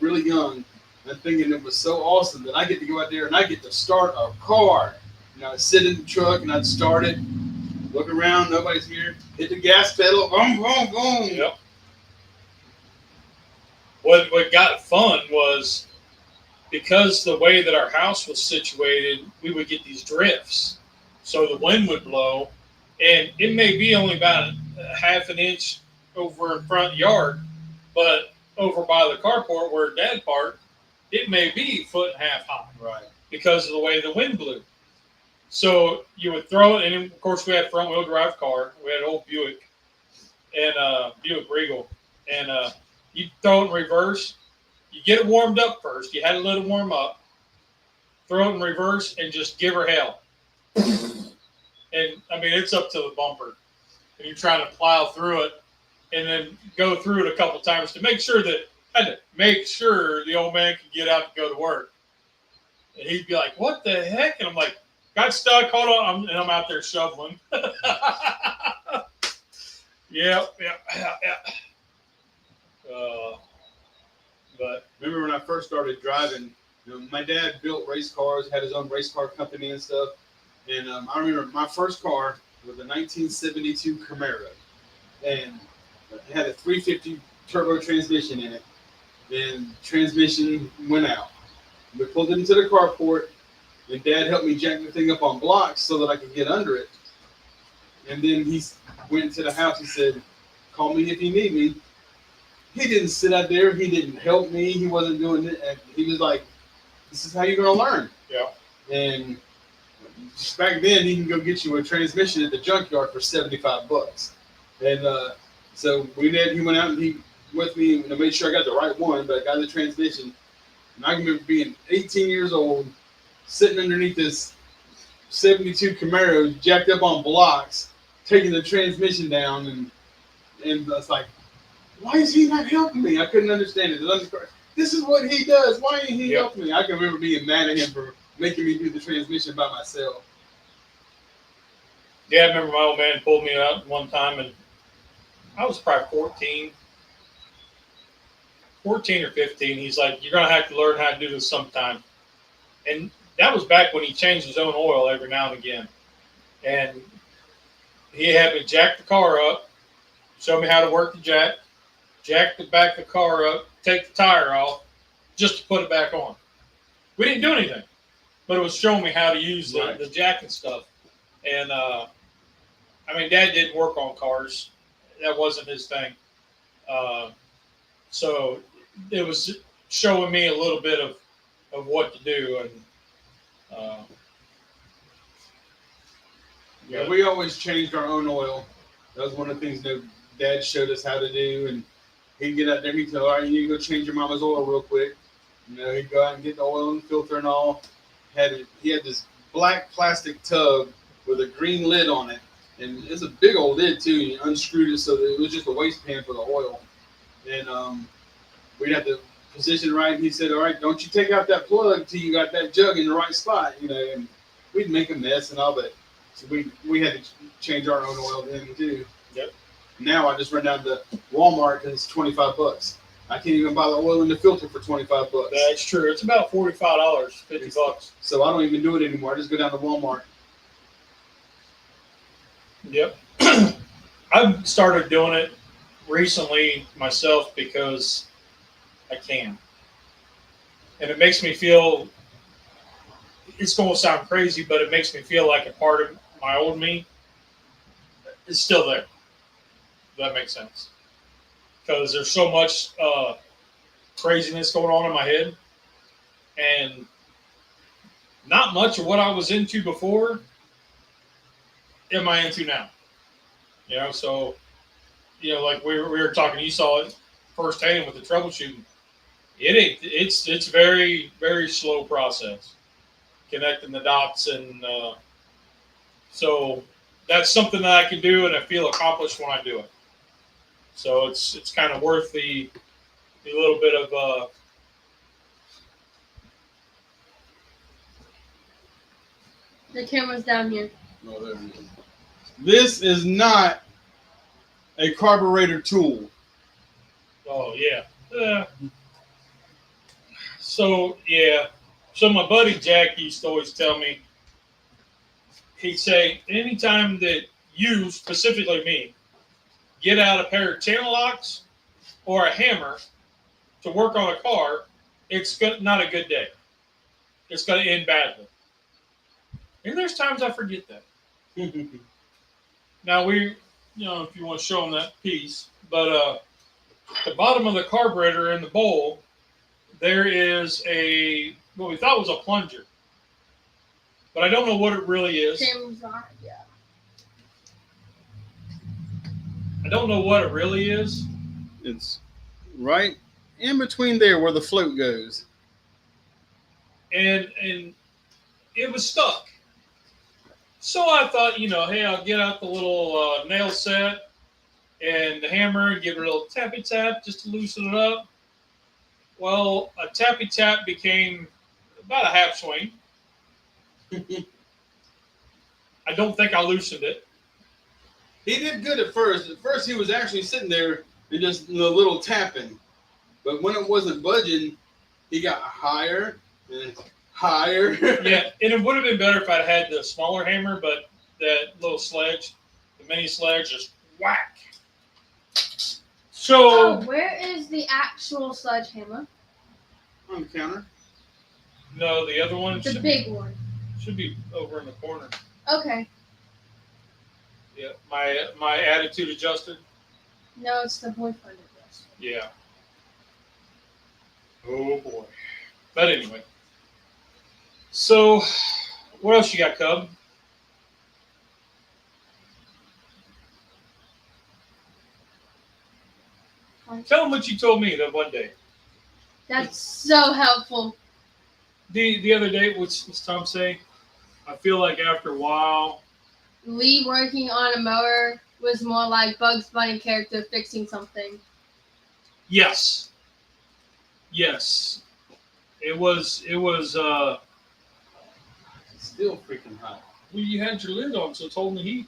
really young and thinking it was so awesome that I get to go out there and I get to start a car. I'd sit in the truck and I'd start it, look around, nobody's here, hit the gas pedal, boom, boom, boom. Yep. What got fun was, because the way that our house was situated, we would get these drifts. So the wind would blow, and it may be only about a half an inch over in front yard, but over by the carport where Dad parked, it may be 1.5 foot high. Right. Because of the way the wind blew. So you would throw it, and of course we had front wheel drive car. We had an old Buick and Buick Regal, and you throw it in reverse. You get it warmed up first. You had to let it warm up. Throw it in reverse and just give her hell. And I mean, it's up to the bumper, and you're trying to plow through it, and then go through it a couple times to make sure the old man could get out to go to work. And he'd be like, "What the heck?" And I'm like, "Got stuck. Hold on." And I'm out there shoveling. Yeah. But remember when I first started driving, my dad built race cars, had his own race car company and stuff. And I remember my first car was a 1972 Camaro. And It had a 350 turbo transmission in it, and transmission went out. We pulled it into the carport, and Dad helped me jack the thing up on blocks so that I could get under it. And then he went to the house. He said, "Call me if you need me." He didn't sit out there. He didn't help me. He wasn't doing it. And he was like, "This is how you're gonna learn." Yeah. And back then, he can go get you a transmission at the junkyard for $75. And so we did. He went out and he with me to make sure I got the right one, but I got the transmission. And I remember being 18 years old, sitting underneath this 72 Camaro, jacked up on blocks, taking the transmission down, and it's like, why is he not helping me? I couldn't understand it. This is what he does. Why ain't he helping me? I can remember being mad at him for making me do the transmission by myself. Yeah, I remember my old man pulled me out one time, and I was probably 14 or 15. He's like, "You're going to have to learn how to do this sometime." And that was back when he changed his own oil every now and again. And he had me jack the car up, show me how to work the jack the back of the car up, take the tire off, just to put it back on. We didn't do anything, but it was showing me how to use the jack and stuff. And, I mean, Dad didn't work on cars. That wasn't his thing. So it was showing me a little bit of what to do. And yeah, we always changed our own oil. That was one of the things that Dad showed us how to do. And he'd get out there, he'd tell, "All right, you need to go change your mama's oil real quick." You know, he'd go out and get the oil and filter and all. He had this black plastic tub with a green lid on it. And it's a big old lid, too. He unscrewed it so that it was just a waste pan for the oil. And we'd have to position it right. And he said, "All right, don't you take out that plug until you got that jug in the right spot." You know, and we'd make a mess and all, but so we had to change our own oil then, too. Yep. Now I just run down to Walmart because it's $25. I can't even buy the oil in the filter for $25. That's true. It's about $45, $50. So I don't even do it anymore. I just go down to Walmart. Yep. I've started doing it recently myself because I can. And it makes me feel, it's going to sound crazy, but it makes me feel like a part of my old me is still there. If that makes sense. Because there's so much craziness going on in my head. And not much of what I was into before am I into now. You know, so, you know, like we were talking, you saw it firsthand with the troubleshooting. It's very, very slow process connecting the dots, and so that's something that I can do and I feel accomplished when I do it. So it's kind of worth the little bit of The camera's down here. Oh, there we go. This is not a carburetor tool. Oh yeah. So my buddy Jack used to always tell me, he'd say, anytime that you, specifically me, get out a pair of channel locks or a hammer to work on a car, it's not a good day. It's going to end badly. And there's times I forget that. Now if you want to show them that piece, but the bottom of the carburetor in the bowl, there is what we thought was a plunger, but I don't know what it really is. Yeah. I don't know what it really is. It's right in between there where the float goes. And it was stuck. So I thought, hey, I'll get out the little nail set and the hammer and give it a little tappy tap just to loosen it up. Well, a tappy tap became about a half swing. I don't think I loosened it. He did good at first. At first, he was actually sitting there and just a little tapping. But when it wasn't budging, he got higher and higher. Yeah, and it would have been better if I'd had the smaller hammer, but that little sledge, the mini sledge, just whack. So where is the actual sledgehammer? On the counter. no, the other one The big one. should be over in the corner. Okay. Yeah, my attitude adjusted. No, it's the boyfriend address. Yeah. Oh boy. But anyway. So, what else you got, Cub? Tell them what you told me that one day. That's so helpful. The other day, what's Tom say? I feel like after a while. Lee working on a mower was more like Bugs Bunny character fixing something. Yes. Yes. It was. It's still freaking hot. Well, you had your lid on, so it's holding the heat.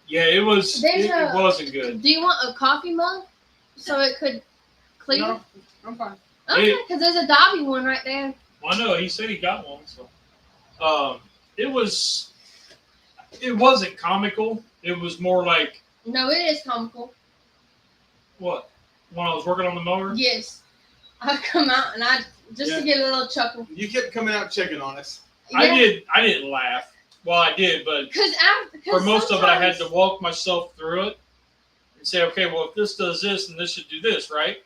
Yeah, it was. It wasn't good. Do you want a coffee mug so it could clear? No, I'm fine. Okay, because there's a Dobby one right there. Well, I know he said he got one. So, it was. It wasn't comical. It was more like. No, it is comical. What? When I was working on the mower. Yes. I'd come out and to get a little chuckle. You kept coming out checking on us. Yeah. I didn't laugh. Well, I did, but for most of it, I had to walk myself through it and say, okay, well, if this does this, then this should do this, right?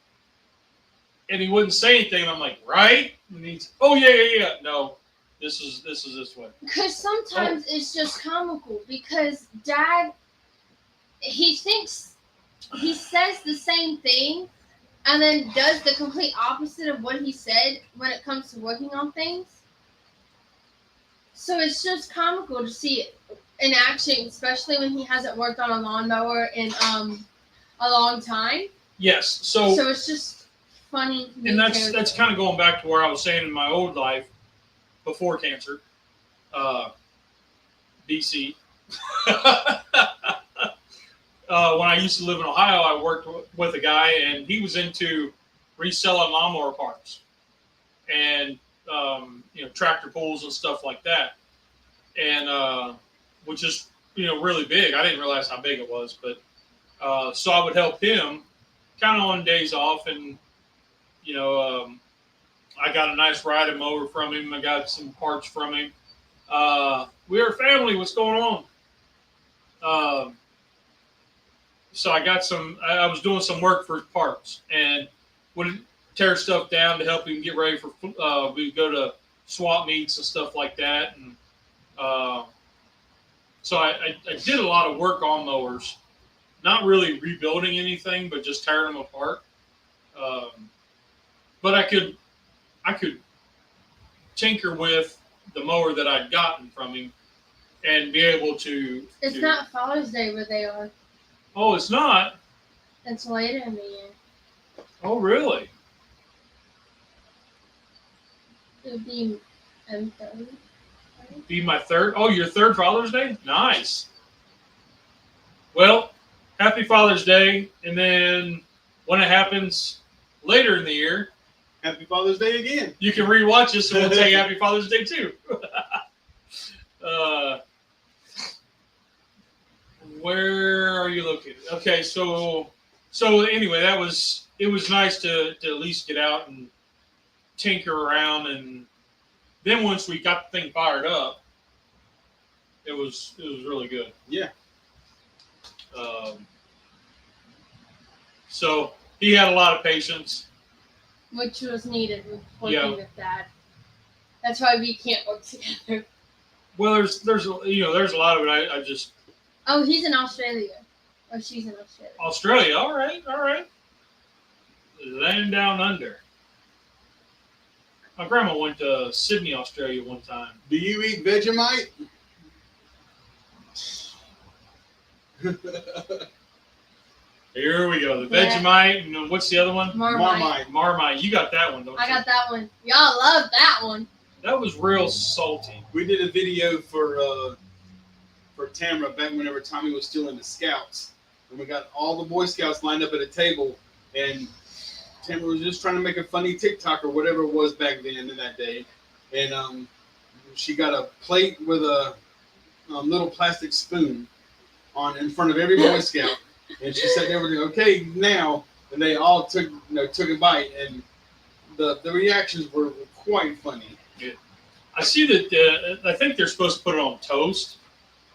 And he wouldn't say anything. And I'm like, right? And he's, oh yeah. No, this is this way. Because sometimes it's just comical because Dad, he says the same thing and then does the complete opposite of what he said when it comes to working on things. So it's just comical to see it in action, especially when he hasn't worked on a lawnmower in a long time. Yes. So it's just funny. And that's kind of going back to where I was saying in my old life before cancer, BC. When I used to live in Ohio, I worked with a guy, and he was into reselling lawnmower parts and tractor pulls and stuff like that, and which is really big. I didn't realize how big it was, but so I would help him kind of on days off, and I got a nice riding mower from him. I got some parts from him. We're a family. What's going on? So I got I was doing some work for parts and would tear stuff down to help him get ready for, we go to swap meets and stuff like that. And so I did a lot of work on mowers, not really rebuilding anything, but just tearing them apart. But I could tinker with the mower that I'd gotten from him and be able to. It's not Father's Day where they are. Oh, it's not? It's later in the year. Oh, really? It would be M3. Be my third? Oh, your third Father's Day? Nice. Well, happy Father's Day. And then when it happens later in the year, Happy Father's Day again. You can rewatch this and we'll tell you Happy Father's Day too. Where are you located? Okay, so anyway, it was nice to at least get out and tinker around, and then once we got the thing fired up, it was really good. Yeah. So he had a lot of patience, which was needed with working with Dad. That's why we can't work together. Well, there's a lot of it. I just. Oh, he's in Australia, or she's in Australia. Australia, all right. Land down under. My grandma went to Sydney, Australia one time. Do you eat Vegemite? Here we go. The Vegemite, and what's the other one? Marmite. You got that one, don't you? I got that one. Y'all love that one. That was real salty. We did a video for Tamara back whenever Tommy was still in the Scouts. And we got all the Boy Scouts lined up at a table, and Tamara was just trying to make a funny TikTok or whatever it was back then in that day. And she got a plate with a little plastic spoon in front of every Boy Scout. And she said they were okay now, and they all took a bite, and the reactions were quite funny. Yeah. I see that. I think they're supposed to put it on toast.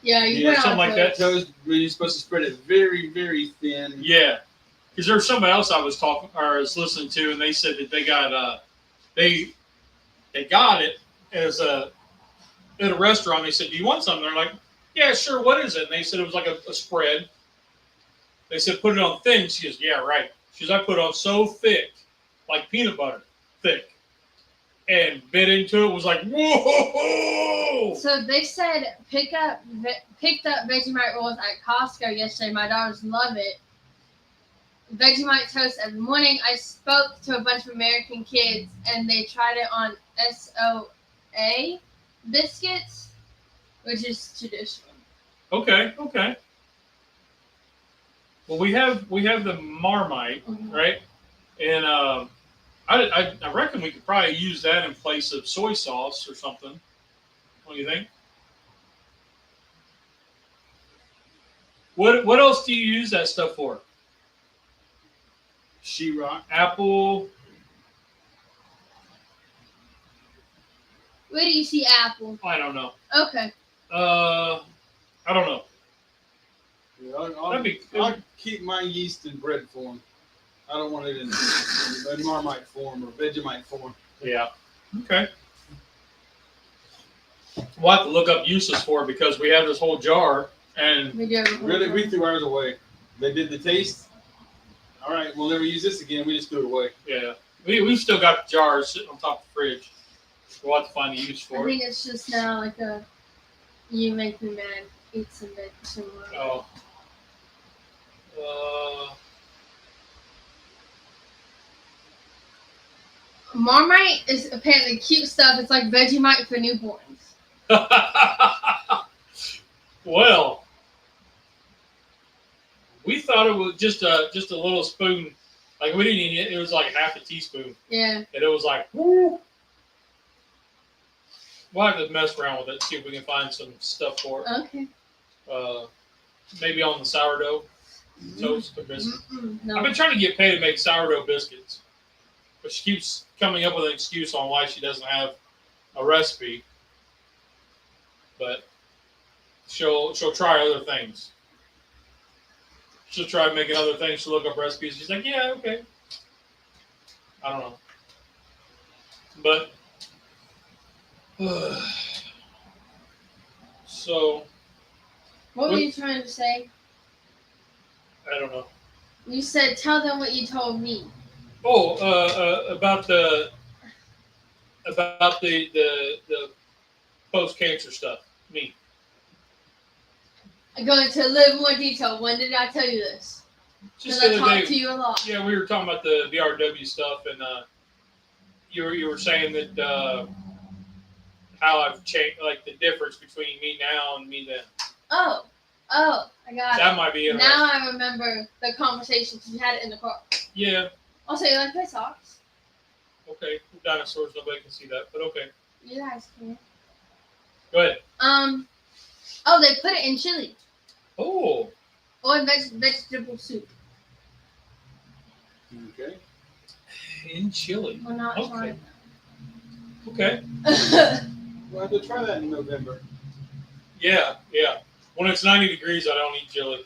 Yeah, you put it something on like that. Toast, you're supposed to spread it very, very thin. Yeah, because there was somebody else I was listening to, and they said that they got they got it as at a restaurant. They said, "Do you want something?" They're like, "Yeah, sure. What is it?" And they said it was like a spread. They said, "Put it on thin." She goes, "Yeah, right." She goes, "I put it on so thick, like peanut butter, thick." And bit into it, was like, whoa! So they said picked up Vegemite rolls at Costco yesterday. My daughters love it. Vegemite toast every morning. I spoke to a bunch of American kids, and they tried it on SOA biscuits, which is traditional. Okay. Well, we have the Marmite, right? And I reckon we could probably use that in place of soy sauce or something. What do you think? What else do you use that stuff for? Sheetrock. Apple. Where do you see apple? I don't know. Okay. I don't know. Yeah, I'll keep my yeast in bread form. I don't want it in Marmite form or Vegemite form. Yeah. Okay. We'll have to look up uses for it because we have this whole jar and Really, we threw ours away. They did the taste. All right, we'll never use this again. We just threw it away. yeah, we've still got the jars sitting on top of the fridge. We'll have to find a use for I it. think it's just now like a you make me mad. Eat some more. Oh. Marmite is apparently cute stuff. It's like Vegemite for newborns. Well, we thought it was just a little spoon. Like we didn't eat it. It was like half a teaspoon. Yeah. And it was like, woo. We'll have to mess around with it, see if we can find some stuff for it. Okay. Maybe on the sourdough toast or biscuit. No. I've been trying to get Pay to make sourdough biscuits, but she keeps coming up with an excuse on why she doesn't have a recipe. But she'll try other things. She'll try making other things. She'll look up recipes. She's like, yeah, okay. I don't know. But so What were you trying to say? I don't know. You said tell them what you told me. Oh, about the post cancer stuff. Me. I go into a little more detail. When did I tell you this? Just Because the I other talked to day. you a lot. Yeah, we were talking about the VRW stuff, and you were saying that how I've changed, like the difference between me now and me then. Oh, I got That it. might be interesting. Now I remember the conversation because we had it in the car. Yeah. Also, you like my socks? Okay. Dinosaurs. Nobody can see that, but okay. You guys can. Go ahead. Oh, they put it in chili Oh. or in vegetable soup. Okay. In chili. We're not Okay. trying Okay. that. We'll have to try that in November. Yeah. When it's 90 degrees, I don't eat chili.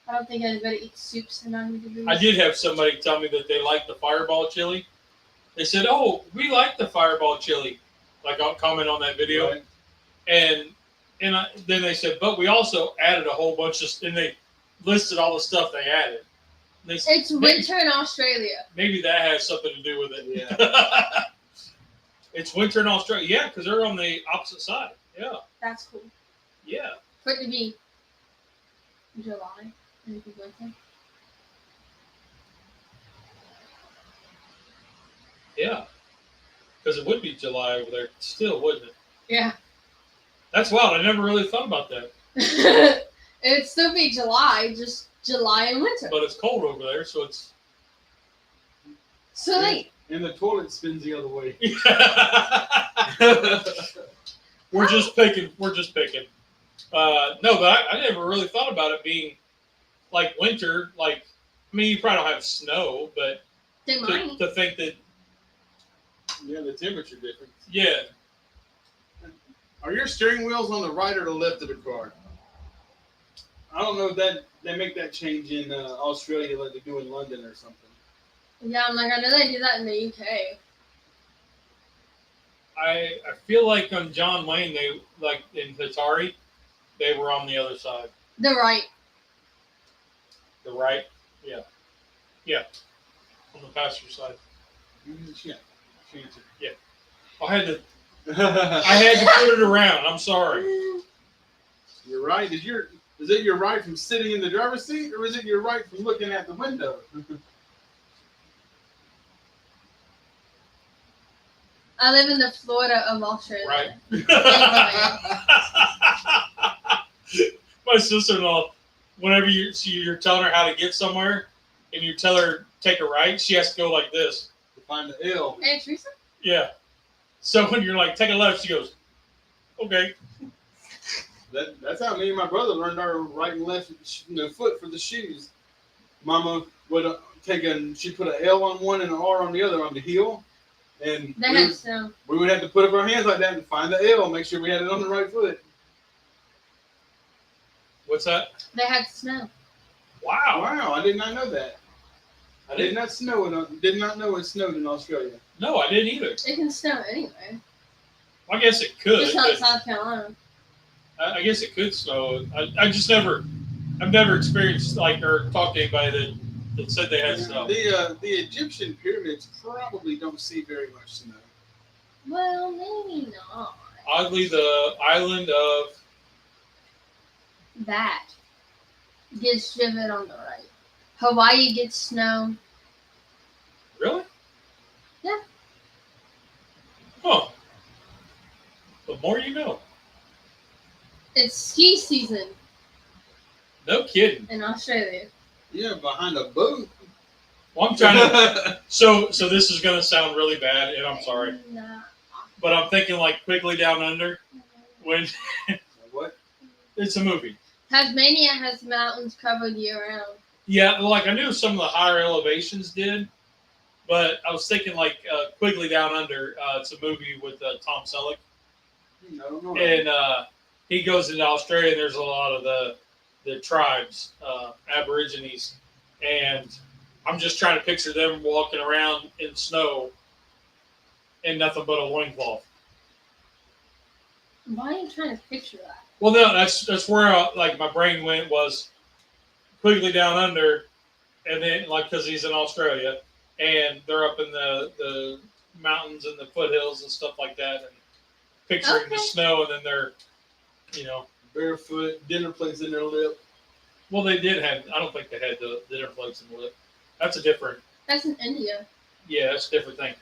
I don't think anybody eats soups in 90 degrees. I did have somebody tell me that they like the Fireball chili. They said, "Oh, we like the Fireball chili." Like I'll comment on that video, Right. and then they said, "But we also added a whole bunch of," and they listed all the stuff they added. They said, It's winter in Australia. Maybe that has something to do with it. Yeah. It's winter in Australia. Yeah, because they're on the opposite side. Yeah. That's cool. Yeah. For it to be July and it be winter. Yeah. Because it would be July over there still, wouldn't it? Yeah. That's wild. I never really thought about that. It'd still be July, just July and winter. But it's cold over there, so it's... So late. And the toilet spins the other way. We're just picking. No, but I never really thought about it being like winter, like I mean, you probably don't have snow, but They might. to think that Yeah, the temperature difference. yeah, Are your steering wheels on the right or the left of the car? I don't know if that they make that change in Australia like they do in London or something. Yeah, I'm like, I know they do that in the UK. I feel like on John Wayne they like in Atari, they were on the other side, They're right. the right, yeah, on the passenger side. Yeah. I had to put it around. I'm sorry. You're right. Is it your right from sitting in the driver's seat, or is it your right from looking at the window? I live in the Florida of Australia. Right. My sister-in-law, whenever you're telling her how to get somewhere, and you tell her take a right, she has to go like this. To find the L. Hey, Teresa? Yeah. So when you're like take a left, she goes, okay. That's how me and my brother learned our right and left foot for the shoes. Mama would she'd put an L on one and an R on the other on the heel. And we would have to put up our hands like that and find the L, make sure we had it on the right foot. What's that? They had snow. Wow. Wow, I did not know that. I did not know it snowed in Australia. No, I didn't either. It can snow anyway. I guess it could. Just not South Carolina. I guess it could snow. I've never experienced or talked to anybody that said they had snow. The Egyptian pyramids probably don't see very much snow. Well, maybe not. Oddly, the island of That gets vivid on the right. Hawaii gets snow. really? Yeah. Huh. The more you know. It's ski season No kidding. in Australia. Yeah, behind a boat. Well, I'm trying to. So this is going to sound really bad, and I'm sorry, Nah. but I'm thinking like Quigley Down Under. When What? it's a movie. Tasmania has mountains covered year round. Yeah, like I knew some of the higher elevations did, but I was thinking like Quigley Down Under. It's a movie with Tom Selleck, No. and he goes into Australia. And there's a lot of the tribes, Aborigines, and I'm just trying to picture them walking around in snow and nothing but a loincloth. Why are you trying to picture that? Well, no, that's where my brain went was Quigley Down Under, and then because he's in Australia, and they're up in the mountains and the foothills and stuff like that, and picturing the snow, and then they're, barefoot, dinner plates in their lip. Well, they did have. I don't think they had the dinner plates in the lip. That's a different. That's in India. Yeah, that's a different thing.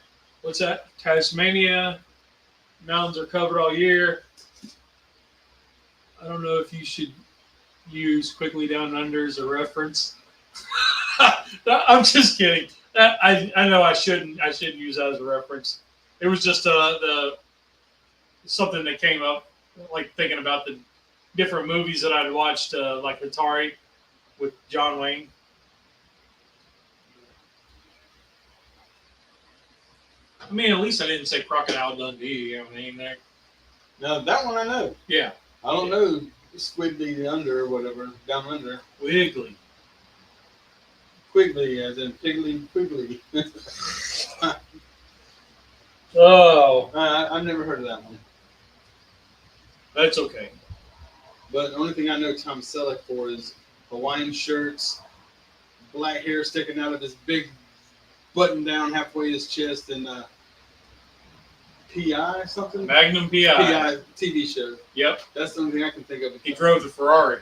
What's that? Tasmania, mountains are covered all year. I don't know if you should use Quigley Down Under as a reference. I'm just kidding. I know I shouldn't use that as a reference. It was just the something that came up, like thinking about the different movies that I'd watched, like Atari with John Wayne. I mean, at least I didn't say Crocodile Dundee. You know what I mean? There. Now that one I know. Yeah. I don't know Squiggly Under or whatever, Down Under. Wiggly. Quigley, as in Piggly Quigley. Oh. I've never heard of that one. That's okay. But the only thing I know Tom Selleck for is Hawaiian shirts, black hair sticking out of his big button down halfway his chest, and PI something? Magnum PI. PI TV show. Yep. That's the only thing I can think of. He drove the Ferrari.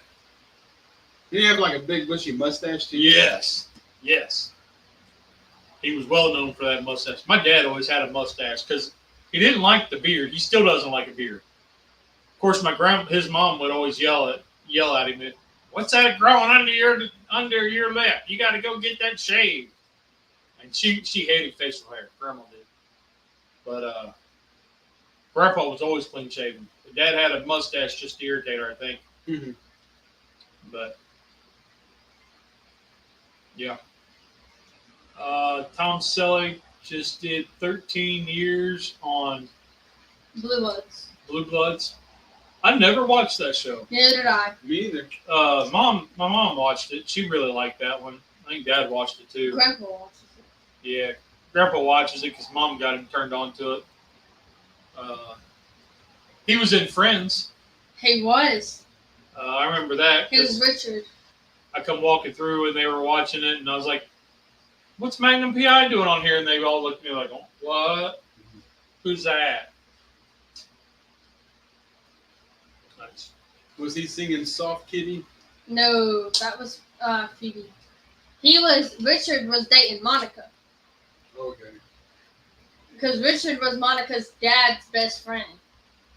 Did he have like a big bushy mustache too? Yes. Yes. He was well known for that mustache. My dad always had a mustache because he didn't like the beard. He still doesn't like a beard. Of course, his mom would always yell at him, "What's that growing under your lip? You got to go get that shaved." And she hated facial hair. Grandma did. But Grandpa was always clean shaven. Dad had a mustache just to irritate her, I think. Mm-hmm. But Yeah. Tom Selleck just did 13 years on Blue Bloods. Blue Bloods. I never watched that show. Neither did I. Me either. My mom watched it. She really liked that one. I think Dad watched it too. Grandpa watches it. Yeah, Grandpa watches it because Mom got him turned on to it. He was in Friends. He was. I remember that. He was Richard. I come walking through and they were watching it, and I was like, "What's Magnum PI doing on here?" And they all looked at me like, oh, "What? Who's that?" Nice. Was he singing Soft Kitty? No, that was Phoebe. Richard was dating Monica. Okay. Because Richard was Monica's dad's best friend.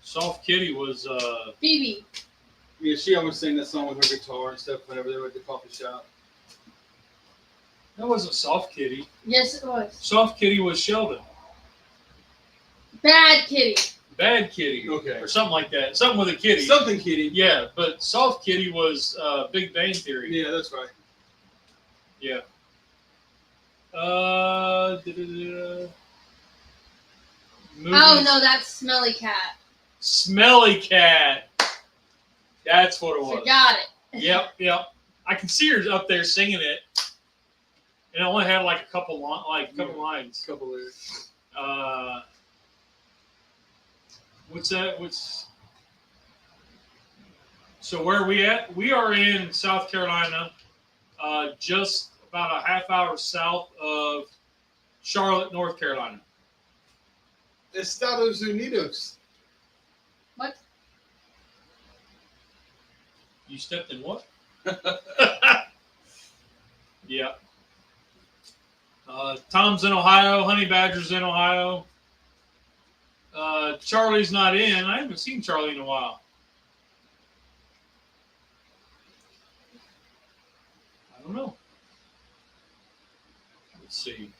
Soft Kitty was Phoebe. Yeah, she always sang that song with her guitar and stuff whenever they were at the coffee shop. that wasn't Soft Kitty. Yes, it was. Soft Kitty was Sheldon. Bad Kitty. Bad Kitty. Okay. Or something like that. Something with a kitty. Something Kitty. Yeah, but Soft Kitty was Big Bang Theory. Yeah, that's right. Yeah. Oh, no, that's Smelly Cat. Smelly Cat. That's what it was. Forgot it. Yep. I can see her up there singing it, and it only had like a couple lines. Couple lyrics. What's that? So where are we at? We are in South Carolina, just about a half hour south of Charlotte, North Carolina. Estados Unidos. What? You stepped in what? Yeah. Tom's in Ohio. Honey Badger's in Ohio. Charlie's not in. I haven't seen Charlie in a while. I don't know. Let's see.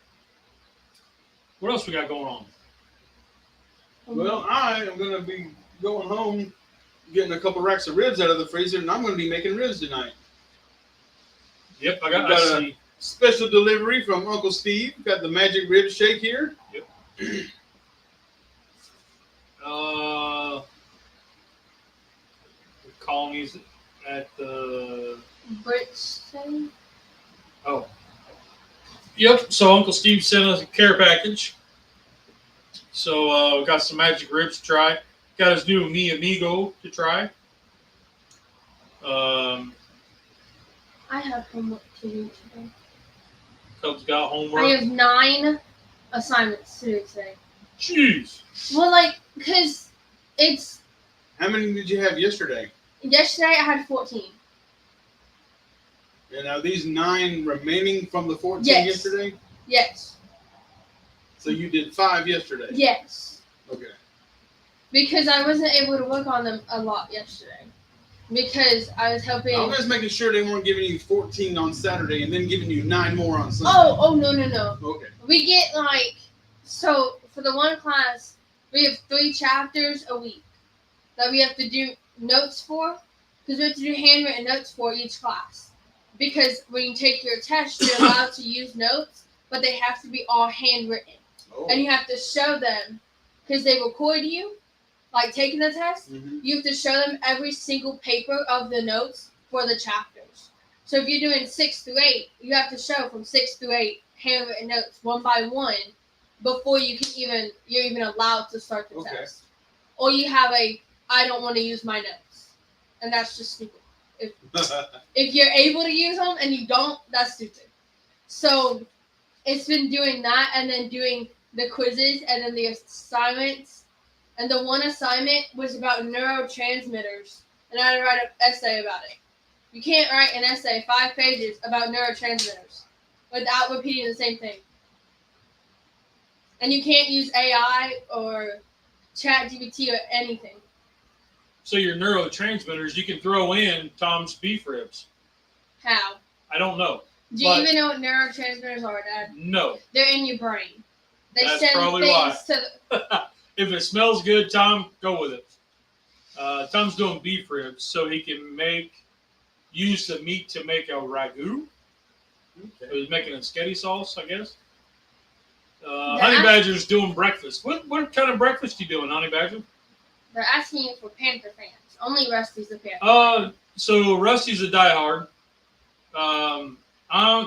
What else we got going on? Well, I am going to be going home, getting a couple racks of ribs out of the freezer, and I'm going to be making ribs tonight. Yep, I Got got a special delivery from Uncle Steve. Got the magic rib shake here. Yep. The colonies at the Bridgestone? Oh. Yep. So Uncle Steve sent us a care package. So we got some magic ribs to try. Got his new Mi Amigo to try. I have homework to do today. Cubs got homework. I have 9 assignments to do today. Jeez. Well, because it's... How many did you have yesterday? Yesterday I had 14. And are these 9 remaining from the 14 Yes. yesterday? Yes. So you did 5 yesterday? Yes. Okay. Because I wasn't able to work on them a lot yesterday. Because I was helping... I was making sure they weren't giving you 14 on Saturday and then giving you 9 more on Sunday. Oh, no. Okay. We get, so for the one class, we have 3 chapters a week that we have to do notes for. Because we have to do handwritten notes for each class. Because when you take your test, you're allowed to use notes, but they have to be all handwritten. Oh. And you have to show them, because they record you, taking the test. Mm-hmm. You have to show them every single paper of the notes for the chapters. So if you're doing 6 through 8, you have to show from 6 through 8 handwritten notes one by one before you're even allowed to start the test. Or you have I don't want to use my notes. And that's just stupid. If you're able to use them and you don't, that's stupid. So it's been doing that and then doing the quizzes and then the assignments. And the one assignment was about neurotransmitters. And I had to write an essay about it. You can't write an essay 5 pages about neurotransmitters without repeating the same thing. And you can't use AI or ChatGPT or anything. So your neurotransmitters, you can throw in Tom's beef ribs. How? I don't know. Do you even know what neurotransmitters are, Dad? No. They're in your brain. They That's send probably things why. to the... If it smells good, Tom, go with it. Tom's doing beef ribs, so he can use the meat to make a ragu. He was making a sketty sauce, I guess. Honey Badger's doing breakfast. What kind of breakfast you doing, Honey Badger? They're asking you for Panther fans. Only Rusty's a Panther fan. So Rusty's a diehard.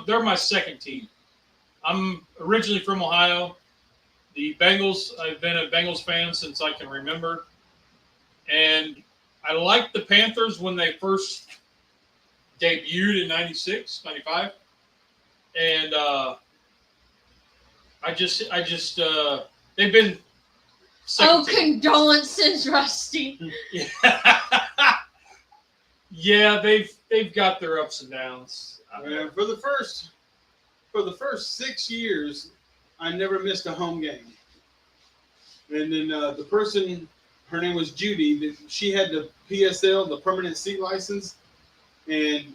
They're my second team. I'm originally from Ohio. The Bengals, I've been a Bengals fan since I can remember. And I liked the Panthers when they first debuted in 96, 95. And they've been second team. Condolences, Rusty. Yeah, they've got their ups and downs. For the first 6 years, I never missed a home game. And then the person, her name was Judy. She had the PSL, the permanent seat license, and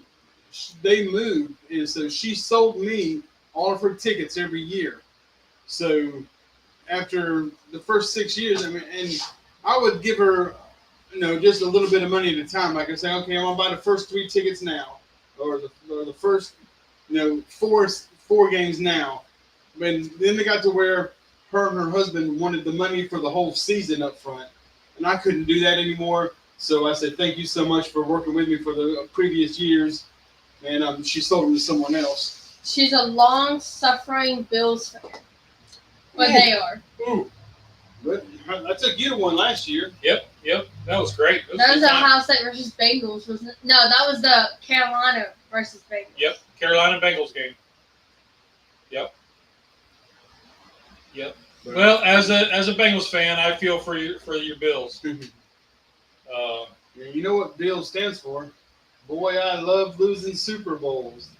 they moved, and so she sold me all of her tickets every year. So after the first 6 years, and I would give her, just a little bit of money at a time. Like I say, okay, I'm gonna buy the first 3 tickets now, or the first, four games now. And then they got to where her and her husband wanted the money for the whole season up front, and I couldn't do that anymore. So I said, thank you so much for working with me for the previous years. And she sold them to someone else. She's a long-suffering Bills fan. But they are. Ooh. But I took you to one last year. Yep. That was great. That was the Ohio State versus Bengals, wasn't it? No, that was the Carolina versus Bengals. Yep, Carolina Bengals game. Yep. Well, as a Bengals fan, I feel for your Bills. You know what Bill stands for? Boy, I love losing Super Bowls.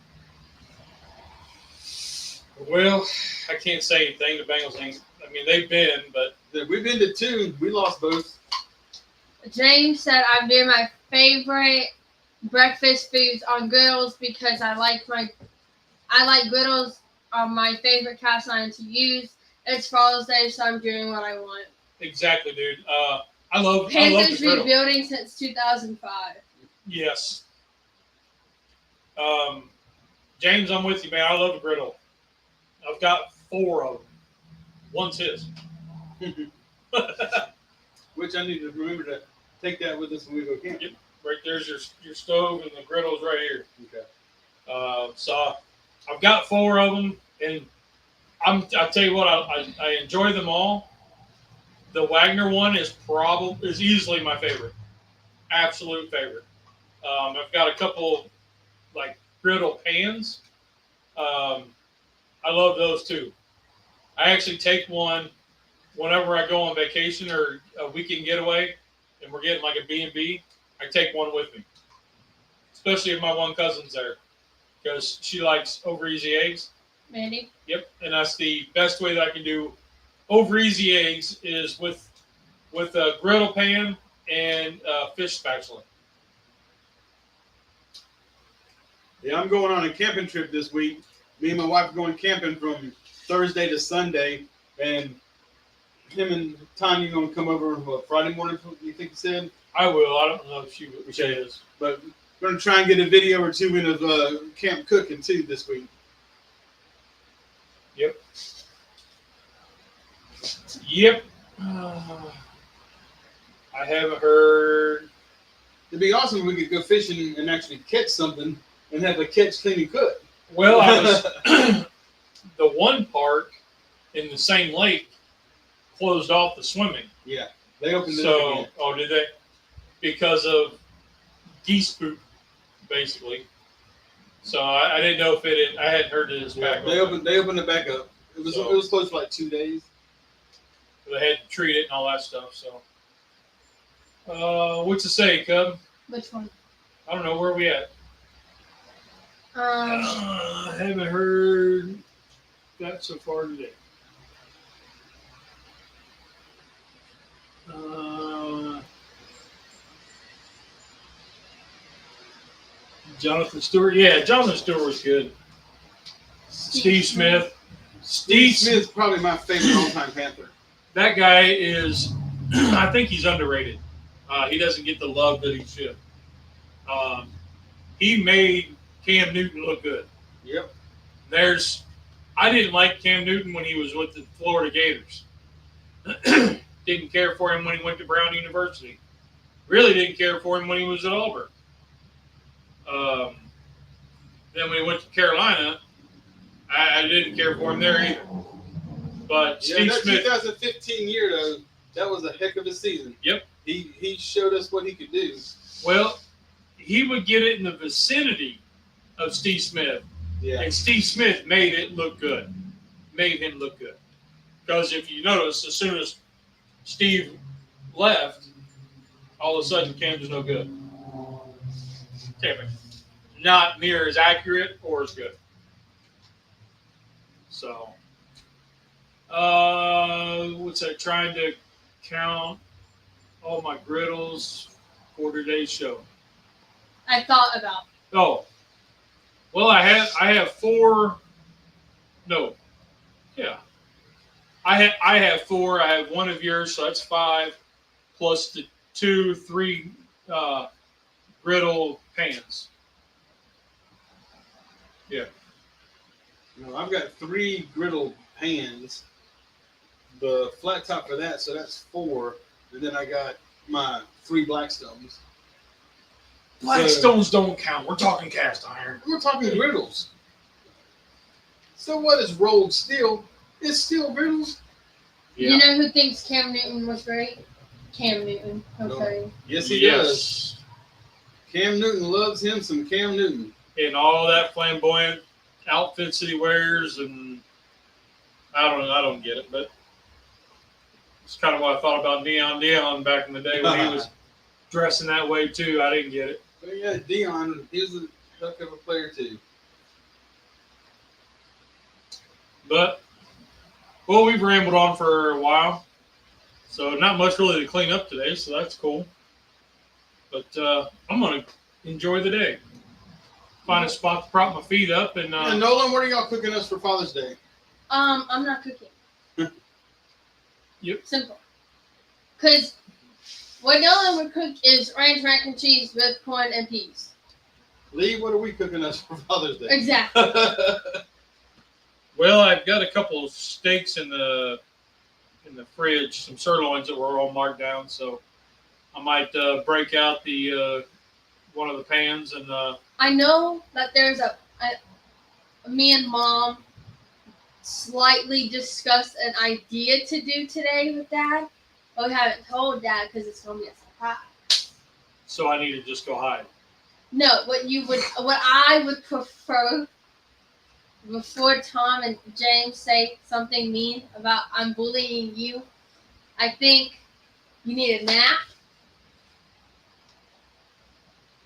Well, I can't say anything. The Bengals ain't. I mean, they've been, but we've been to 2. We lost both. James said, "I'm doing my favorite breakfast foods on griddles because I like griddles on my favorite cast iron to use. It's Father's Day, so I'm doing what I want." Exactly, dude. I love Panthers the griddle. rebuilding since 2005. Yes. James, I'm with you, man. I love the griddle. I've got 4 of them. One's his. Which I need to remember to take that with us when we go camping. Yep. Right there's your stove, and the griddle's right here. Okay. So I've got 4 of them, and I'll tell you what, I enjoy them all. The Wagner one is easily my favorite, absolute favorite. I've got a couple like griddle pans. I love those too. I actually take one whenever I go on vacation or a weekend getaway, and we're getting like a B&B. I take one with me, especially if my one cousin's there, because she likes over easy eggs. Mandy? Yep, and that's the best way that I can do over easy eggs is with a griddle pan and a fish spatula. Yeah, I'm going on a camping trip this week. Me and my wife are going camping from Thursday to Sunday, and him and Tanya are going to come over Friday morning, you think you said? I will. I don't know if she is. But we're going to try and get a video or 2 in of camp cooking, too, this week. Yep. I haven't heard. It'd be awesome if we could go fishing and actually catch something and have a catch, clean, and cook. Well, I was the one park in the same lake closed off the swimming. Yeah, they opened it So, again. oh, did they? Because of geese poop, basically. So I didn't know if it. I hadn't heard it was back. They opened it back up. It was closed for like 2 days. They had to treat it and all that stuff. So, what's it say, Cub? Which one? I don't know. Where are we at? I haven't heard that so far today. Jonathan Stewart. Yeah, Jonathan Stewart was good. Steve Smith. Steve Smith's probably my favorite all-time Panther. That guy is, I think he's underrated. He doesn't get the love that he should. He made Cam Newton look good. Yep. I didn't like Cam Newton when he was with the Florida Gators. Didn't care for him when he went to Brown University. Really didn't care for him when he was at Auburn. Then when he went to Carolina, I didn't care for him there either. But Steve that Smith, 2015 year though, that was a heck of a season. Yep. He showed us what he could do. well, he would get it in the vicinity of Steve Smith. Yeah. And Steve Smith made it look good. Made him look good. Because if you notice, as soon as Steve left, all of a sudden Cam was no good. Not near as accurate or as good. So, what's that? Trying to count all my griddles for today's show. I thought about. Oh, well, I have 4. No, yeah, I have 4. I have 1 of yours, so that's 5, plus the 3 griddle pans. Yeah. No, I've got 3 griddle pans. The flat top for that, so that's 4. And then I got my 3 Blackstones. Blackstones don't count. We're talking cast iron. We're talking griddles. So what is rolled steel? It's steel griddles. Yeah. You know who thinks Cam Newton was great? Cam Newton. Okay. Yes, he does. Cam Newton loves him some Cam Newton. And all that flamboyant outfits that he wears, and I don't get it, but it's kind of what I thought about Dion back in the day when he was dressing that way too. I didn't get it. But yeah, Dion, he was a heck of a player too. But well, we've rambled on for a while, so not much really to clean up today, so that's cool. But I'm gonna enjoy the day. Find a spot to prop my feet up, and Nolan, what are y'all cooking us for Father's Day? I'm not cooking. Yep. Simple. Because what Nolan would cook is ranch mac and cheese with corn and peas. Lee, what are we cooking us for Father's Day? Exactly. Well, I've got a couple of steaks in the fridge, some sirloins that were all marked down, so I might break out the one of the pans and. I know that there's a me and Mom slightly discussed an idea to do today with Dad, but we haven't told Dad because it's gonna be a surprise. So I need to just go hide. No, what I would prefer before Tom and James say something mean about I'm bullying you, I think you need a nap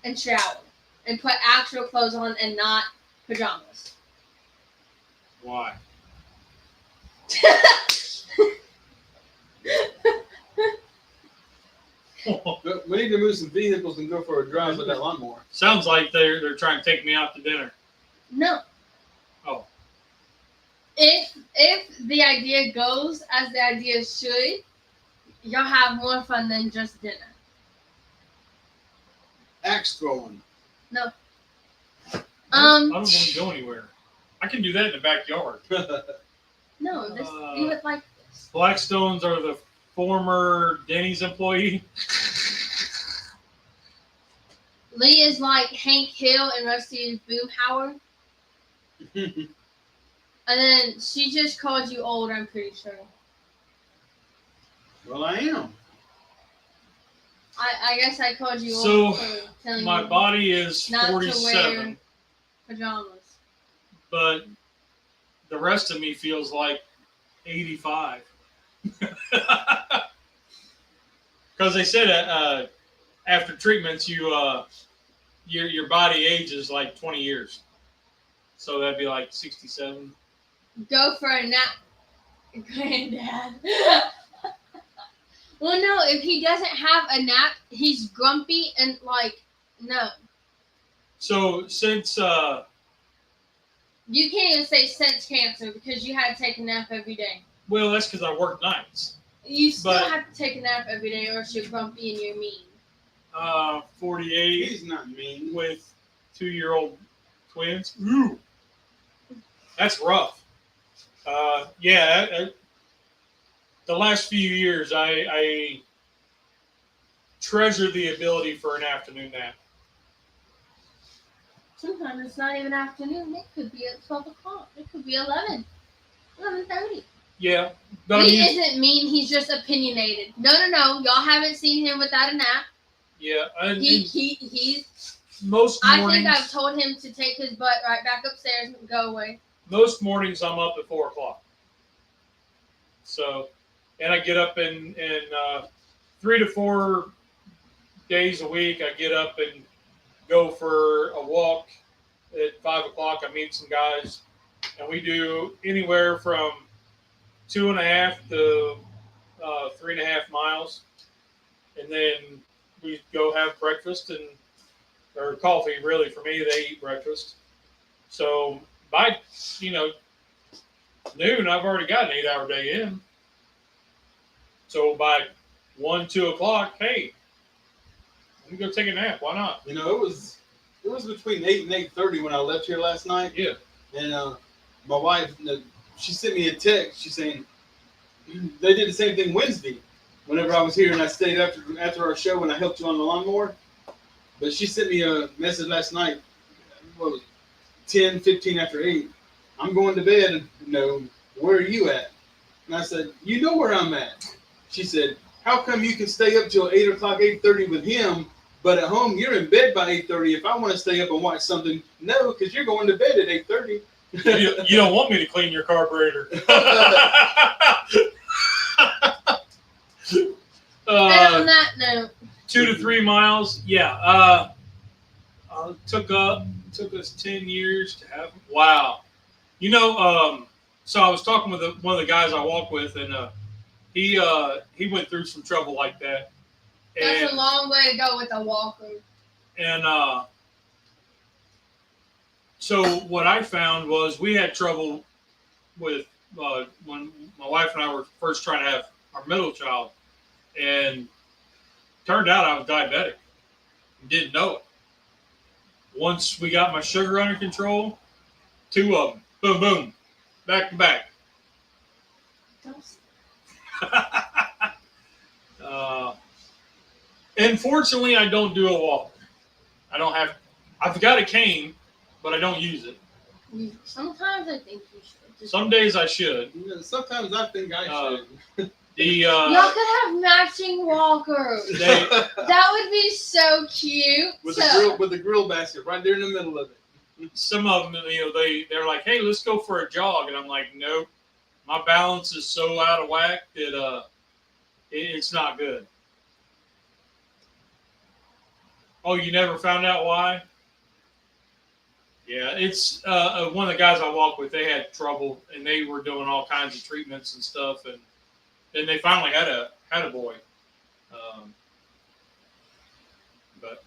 and shower and put actual clothes on and not pajamas. Why? We need to move some vehicles and go for a drive with that lawnmower. Sounds like they're trying to take me out to dinner. No. Oh. If the idea goes as the idea should, you'll have more fun than just dinner. Axe throwing. No. I don't want to go anywhere. I can do that in the backyard. No, you would like this. Blackstones are the former Denny's employee. Lee is like Hank Hill and Rusty Boomhauer. And then she just called you old, I'm pretty sure. Well, I am. I guess I called you So, old for telling my you body is not 47, to wear pajamas. but the rest of me feels like 85. Because they said after treatments, your body ages like 20 years. So that'd be like 67. Go for a nap, Granddad. Well, no, if he doesn't have a nap, he's grumpy and like, no. So since... you can't even say since cancer because you had to take a nap every day. Well, that's because I work nights. You still have to take a nap every day or else you're grumpy and you're mean. 48. He's not mean. With 2-year-old twins. Ooh. That's rough. The last few years, I treasure the ability for an afternoon nap. Sometimes it's not even afternoon. It could be at 12 o'clock. It could be 11:30. Yeah. But He isn't mean. He's just opinionated. No. Y'all haven't seen him without a nap. Yeah. He's. Most mornings, I think I've told him to take his butt right back upstairs and go away. Most mornings I'm up at 4 o'clock. So, and I get up in 3 to 4 days a week. I get up and go for a walk at 5 o'clock. I meet some guys, and we do anywhere from 2.5 to 3.5 miles, and then we go have breakfast or coffee. Really, for me, they eat breakfast. So by noon, I've already got an 8-hour day in. So by 1, 2 o'clock, hey, let me go take a nap. Why not? It was between 8 and 8:30 when I left here last night. Yeah. And my wife, she sent me a text. She's saying they did the same thing Wednesday. Whenever I was here and I stayed after our show and I helped you on the lawnmower. But she sent me a message last night. What was it? 10, 15 after 8. I'm going to bed. Where are you at? And I said, you know where I'm at. She said, how come you can stay up till 8 o'clock, 8:30 with him, but at home you're in bed by 8:30? If I want to stay up and watch something, no, because you're going to bed at 8:30. You don't want me to clean your carburetor. And on that note, 2 to 3 miles. Yeah. Took us 10 years to have. Wow. So I was talking with one of the guys I walk with, and he went through some trouble like that. that's a long way to go with a walker. And so what I found was we had trouble with when my wife and I were first trying to have our middle child, and turned out I was diabetic. Didn't know it. Once we got my sugar under control, 2 of them, boom, boom, back to back. Unfortunately, I don't do a walker. I've got a cane, but I don't use it. Sometimes I think you should. Some days I should. Sometimes I think I should. Y'all could have matching walkers. That would be so cute. With the grill basket right there in the middle of it. Some of them, they're like, hey, let's go for a jog. And I'm like, nope. My balance is so out of whack that it's not good. Oh, you never found out why? Yeah, it's one of the guys I walk with, they had trouble, and they were doing all kinds of treatments and stuff, and then they finally had a boy. But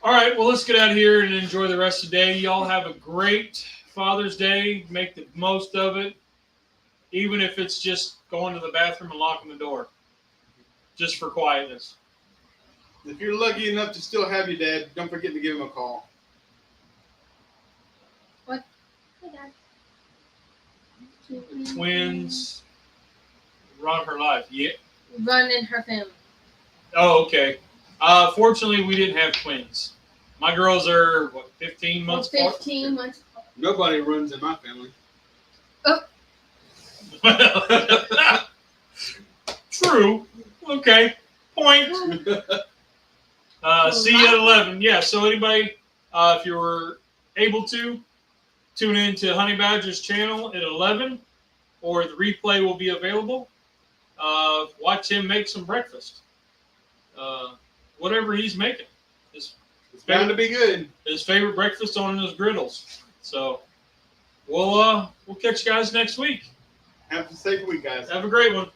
all right, well, let's get out of here and enjoy the rest of the day. Y'all have a great Father's Day. Make the most of it, even if it's just going to the bathroom and locking the door, just for quietness. If you're lucky enough to still have your dad, don't forget to give him a call. What? Hey, Dad. Twins run her life. Yeah. Run in her family. Oh, okay. Fortunately, we didn't have twins. My girls are, 15 months apart? 15 months apart. Nobody runs in my family. Oh. True. Okay. Point. See you at 11. Yeah, so anybody, if you were able to, tune in to Honey Badger's channel at 11, or the replay will be available. Watch him make some breakfast. Whatever he's making. It's bound to be good. His favorite breakfast on those griddles. So we'll catch you guys next week. Have a safe week, guys. Have a great one.